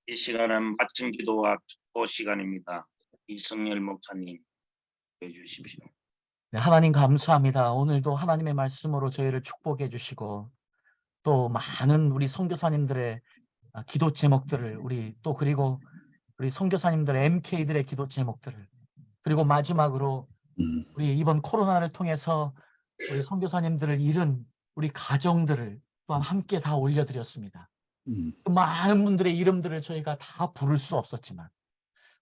이 시간은 마침 기도와 축복 시간입니다. 이승열 목사님 해주십시오. 네, 하나님 감사합니다. 오늘도 하나님의 말씀으로 저희를 축복해 주시고 또 많은 우리 선교사님들의 기도 제목들을 그리고 우리 선교사님들의 MK들의 기도 제목들을 그리고 마지막으로 우리 이번 코로나를 통해서 우리 선교사님들을 잃은 우리 가정들을 또한 함께 다 올려드렸습니다. 많은 분들의 이름들을 저희가 다 부를 수 없었지만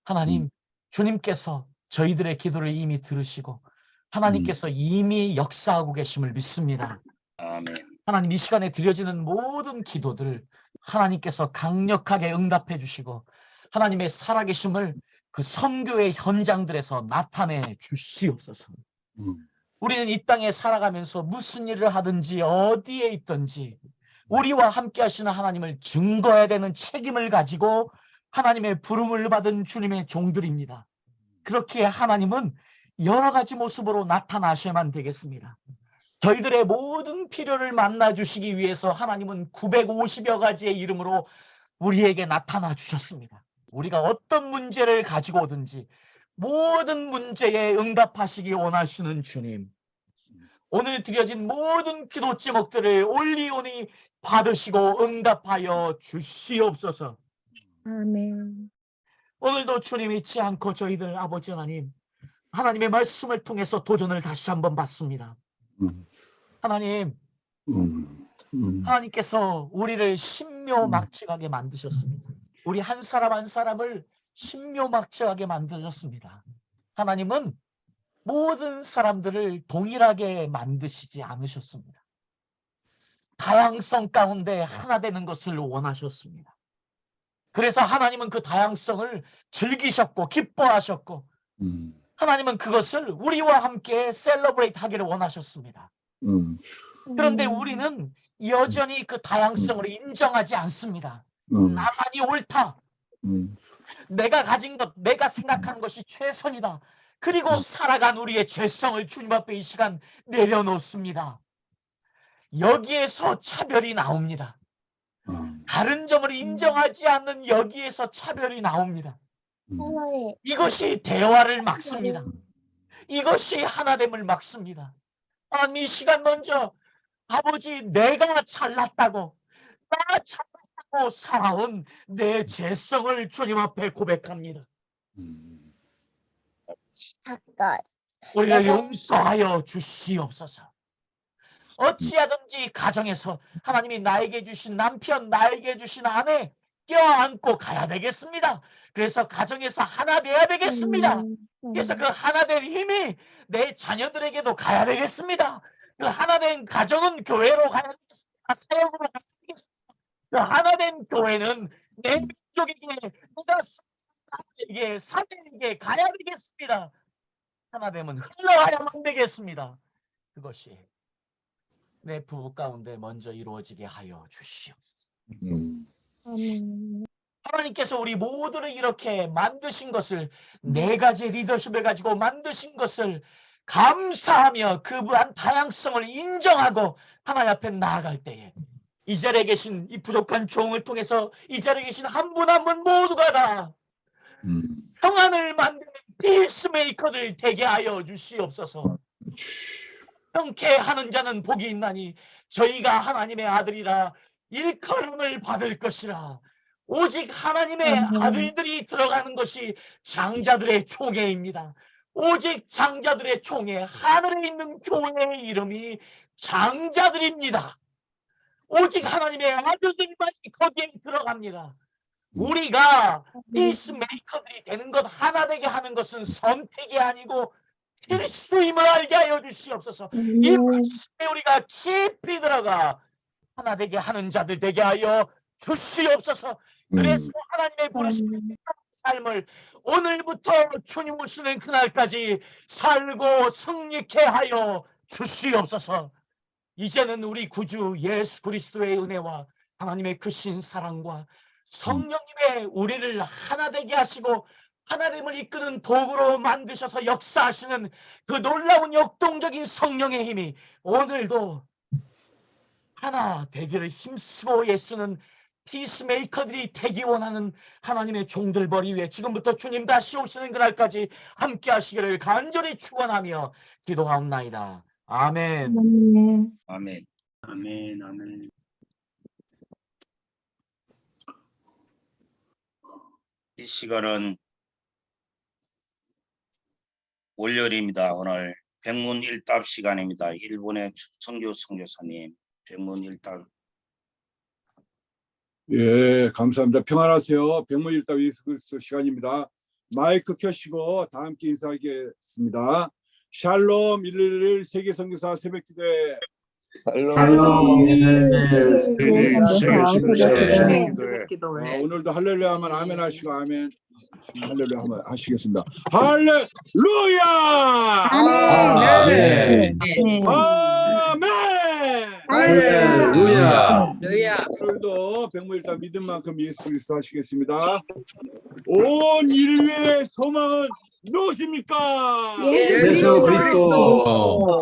하나님 주님께서 저희들의 기도를 이미 들으시고 하나님께서 이미 역사하고 계심을 믿습니다. 아멘. 하나님 이 시간에 드려지는 모든 기도들 하나님께서 강력하게 응답해 주시고 하나님의 살아계심을 그 선교의 현장들에서 나타내 주시옵소서. 우리는 이 땅에 살아가면서 무슨 일을 하든지 어디에 있든지 우리와 함께 하시는 하나님을 증거해야 되는 책임을 가지고 하나님의 부름을 받은 주님의 종들입니다. 그렇게 하나님은 여러 가지 모습으로 나타나셔야만 되겠습니다. 저희들의 모든 필요를 만나 주시기 위해서 하나님은 950여 가지의 이름으로 우리에게 나타나 주셨습니다. 우리가 어떤 문제를 가지고 오든지 모든 문제에 응답하시기 원하시는 주님, 오늘 드려진 모든 기도 제목들을 올리오니 받으시고 응답하여 주시옵소서. 아멘. 오늘도 주님 잊지 않고 저희들 아버지 하나님, 하나님의 말씀을 통해서 도전을 다시 한번 받습니다. 하나님, 하나님께서 우리를 신묘막측하게 만드셨습니다. 우리 한 사람 한 사람을 신묘막측하게 만드셨습니다. 하나님은 모든 사람들을 동일하게 만드시지 않으셨습니다. 다양성 가운데 하나 되는 것을 원하셨습니다. 그래서 하나님은 그 다양성을 즐기셨고 기뻐하셨고 하나님은 그것을 우리와 함께 셀러브레이트 하기를 원하셨습니다. 그런데 우리는 여전히 그 다양성을 인정하지 않습니다. 나만이 옳다. 내가 가진 것, 내가 생각한 것이 최선이다. 그리고 살아간 우리의 죄성을 주님 앞에 이 시간 내려놓습니다. 여기에서 차별이 나옵니다. 다른 점을 인정하지 않는 여기에서 차별이 나옵니다. 이것이 대화를 막습니다. 이것이 하나됨을 막습니다. 하나님, 이 시간 먼저 아버지, 내가 잘났다고, 나 잘났다고 살아온 내 죄성을 주님 앞에 고백합니다. 우리를 용서하여 주시옵소서. 어찌하든지 가정에서 하나님이 나에게 주신 남편, 나에게 주신 아내 껴안고 가야 되겠습니다. 그래서 가정에서 하나 돼야 되겠습니다. 그래서 그 하나 된 힘이 내 자녀들에게도 가야 되겠습니다. 그 하나 된 가정은 교회로 가야 되겠습니다. 사역으로 가야 되겠습니다. 그 하나 된 교회는 내 민족에게, 내가 사회에게 가야 되겠습니다. 하나 되면 흘러가야만 되겠습니다. 그것이 내 부부 가운데 먼저 이루어지게 하여 주시옵소서. 하나님께서 우리 모두를 이렇게 만드신 것을, 네 가지 리더십을 가지고 만드신 것을 감사하며 그 다양성을 인정하고 하나님 앞에 나아갈 때에 이 자리에 계신 이 부족한 종을 통해서 이 자리에 계신 한 분 한 분 모두가 다 평안을 만드는 피스메이커들 되게 하여 주시옵소서. 형쾌하는 자는 복이 있나니 저희가 하나님의 아들이라 일컬음을 받을 것이라. 오직 하나님의 아들들이 들어가는 것이 장자들의 총회입니다. 오직 장자들의 총회, 하늘에 있는 교회의 이름이 장자들입니다. 오직 하나님의 아들들만 거기에 들어갑니다. 우리가 피스메이커들이 되는 것, 하나 되게 하는 것은 선택이 아니고 필수임을 알게 하여 주시옵소서. 이 말씀에 우리가 깊이 들어가 하나 되게 하는 자들 되게 하여 주시옵소서. 그래서 하나님의 부르심의 삶을 오늘부터 주님 오시는 그날까지 살고 성립케 하여 주시옵소서. 이제는 우리 구주 예수 그리스도의 은혜와 하나님의 크신 사랑과 성령님의 우리를 하나 되게 하시고 하나됨을 이끄는 도구로 만드셔서 역사하시는 그 놀라운 역동적인 성령의 힘이 오늘도 하나 되기를 힘쓰고 예수는 피스메이커들이 되기 원하는 하나님의 종들 머리 위에 지금부터 주님 다시 오시는 그날까지 함께 하시기를 간절히 축원하며 기도하옵나이다. 아멘. 아멘. 아멘, 아멘. 이 시간은 월요일입니다. 오늘 백문일답 시간입니다. 일본의 성교 선교사님 백문일답. 예, 감사합니다. 평안하세요. 백문일답 예수 그리스도 시간입니다. 마이크 켜시고 다 함께 인사하겠습니다. 샬롬 111 세계 선교사 새벽기도회. 오늘도 할렐루야 하면 아멘 하시고 아멘. 할렐루야 하면 하시겠습니다. 할렐루야. 아멘. 아멘. 할렐루야. 루야. 오늘도 백무일단 믿음 만큼 예수 그리스도 하시겠습니다. 온 인류의 소망은 무엇입니까? 예수 그리스도.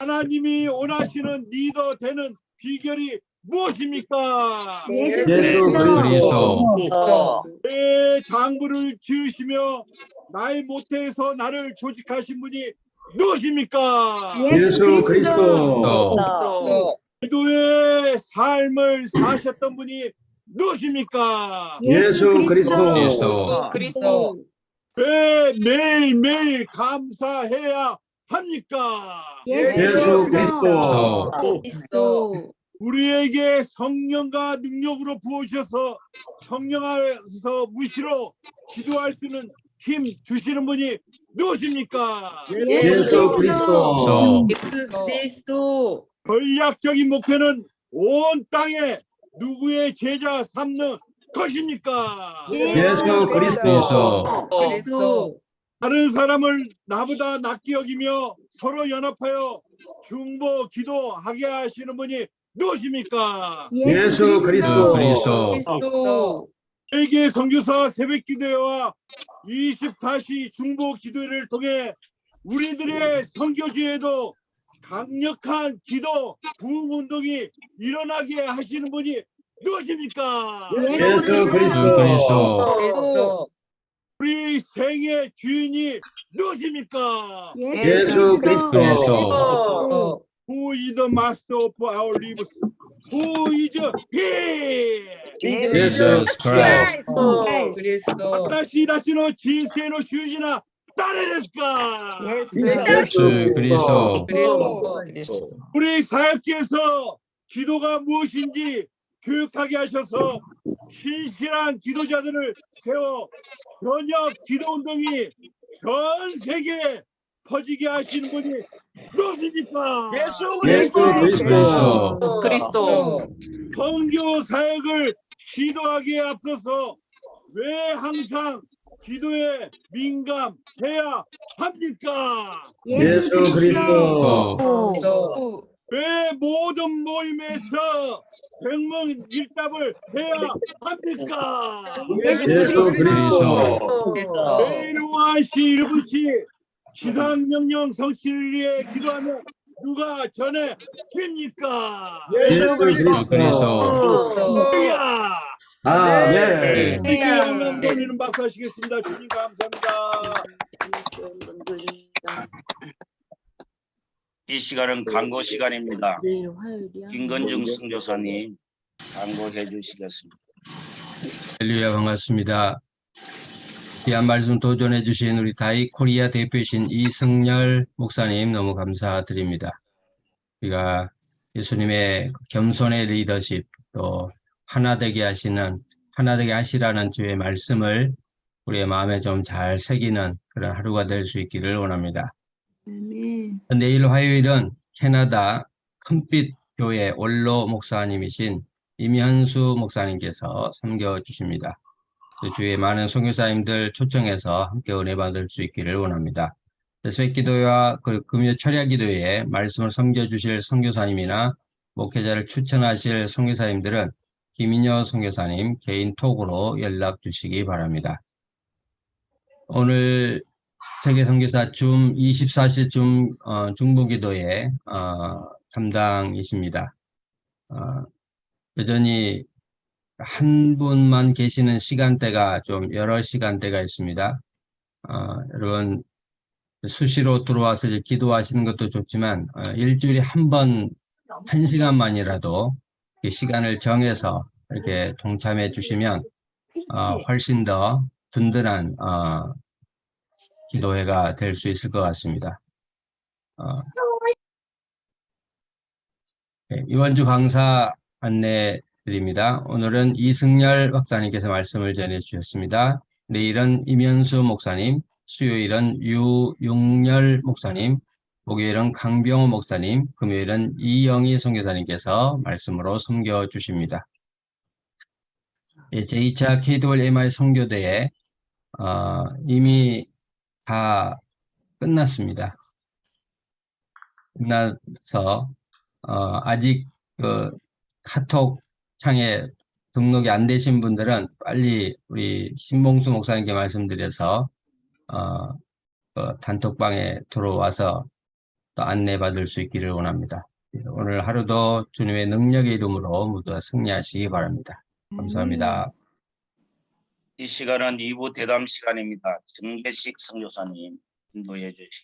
하나님이 원하시는 리더 되는 비결이 무엇입니까? 예수 그리스도. 내 장부를 지으시며 나의 모태에서 나를 조직하신 분이 누구십니까? 예수 그리스도. 기도의 삶을 사셨던 분이 누구십니까? 예수 그리스도. 왜 매일매일 감사해야 합니까? 예수 그리스도. 그리스도. 우리에게 성령과 능력으로 부어주셔서 성령 안에서 무시로 기도할 수 있는 힘 주시는 분이 누구십니까? 예수 그리스도. 그리스도. 전략적인 목표는 온 땅에 누구의 제자 삼는 것입니까? 예수 그리스도. 그리스도. 다른 사람을 나보다 낮게 여기며 서로 연합하여 중보 기도하게 하시는 분이 누구십니까? 예수 그리스도. 그리스도. 세계 선교사 새벽기도회와 24시 중보 기도회를 통해 우리들의 선교지에도 강력한 기도 부흥 운동이 일어나게 하시는 분이 누구십니까? 예수 그리스도. 그리스도. 우리 생의 주인이 누구십니까? 예수 그리스도. Who is the master of our lives? Who is he? 예수 그리스도. 그리스도. 私たちの人生の主人は誰ですか? 예수 그리스도. 그리스도. 우리 사역계에서 기도가 무엇인지 교육하게 하셔서 신실한 기도자들을 세워 번역 기도 운동이 전 세계에 퍼지게 하시는 분이 누구십니까? 예수 그리스도. 그리스도. 선교 사역을 시도하기에 앞서서 왜 항상 기도에 민감해야 합니까? 예수 그리스도. 그리스도. 왜 모든 모임에서 백문일답을 해야 합니까? 예수 그리스도. 매일 오후 1시 1분씩 지상명령 성취를 위해 기도하면 누가 전해 줍니까? 예수 그리스도. 할렐루야! 아멘. 영광 돌리는 박수 하시겠습니다. 주님 감사합니다. 이 시간은 강고 시간입니다. 김건중 선교사님 강고해 주시겠습니다. 할렐루야, 반갑습니다. 귀한 말씀 도전해 주신 우리 다이 코리아 대표이신 이승열 목사님 너무 감사드립니다. 우리가 예수님의 겸손의 리더십 또 하나되게 하시라는 주의 말씀을 우리의 마음에 좀 잘 새기는 그런 하루가 될 수 있기를 원합니다. 내일 화요일은 캐나다 큰빛 교회 원로 목사님이신 임현수 목사님께서 섬겨주십니다. 주위에 많은 선교사님들 초청해서 함께 은혜 받을 수 있기를 원합니다. 새벽기도회와 금요 철야기도회에 말씀을 섬겨주실 선교사님이나 목회자를 추천하실 선교사님들은 김인여 선교사님 개인 톡으로 연락 주시기 바랍니다. 오늘 세계선교사 줌 24시 줌 중보기도회 담당이십니다. 여전히 한 분만 계시는 시간대가 좀 여러 시간대가 있습니다. 여러분 수시로 들어와서 이제 기도하시는 것도 좋지만 일주일에 한 번 1시간만이라도 시간을 정해서 이렇게 동참해 주시면 훨씬 더 든든한 기도회가 될 수 있을 것 같습니다. 네, 이번 주 강사 안내 드립니다. 오늘은 이승열 박사님께서 말씀을 전해 주셨습니다. 내일은 임현수 목사님, 수요일은 유용열 목사님, 목요일은 강병호 목사님, 금요일은 이영희 선교사님께서 말씀으로 섬겨 주십니다. 제2차 KWMI 선교대회 이미 다 끝났습니다. 끝나서 아직 카톡 창에 등록이 안 되신 분들은 빨리 우리 신봉수 목사님께 말씀드려서 단톡방에 들어와서 또 안내받을 수 있기를 원합니다. 오늘 하루도 주님의 능력의 이름으로 모두 승리하시기 바랍니다. 감사합니다. 이 시간은 2부 대담 시간입니다. 정계식 선교사님 인도해 주시기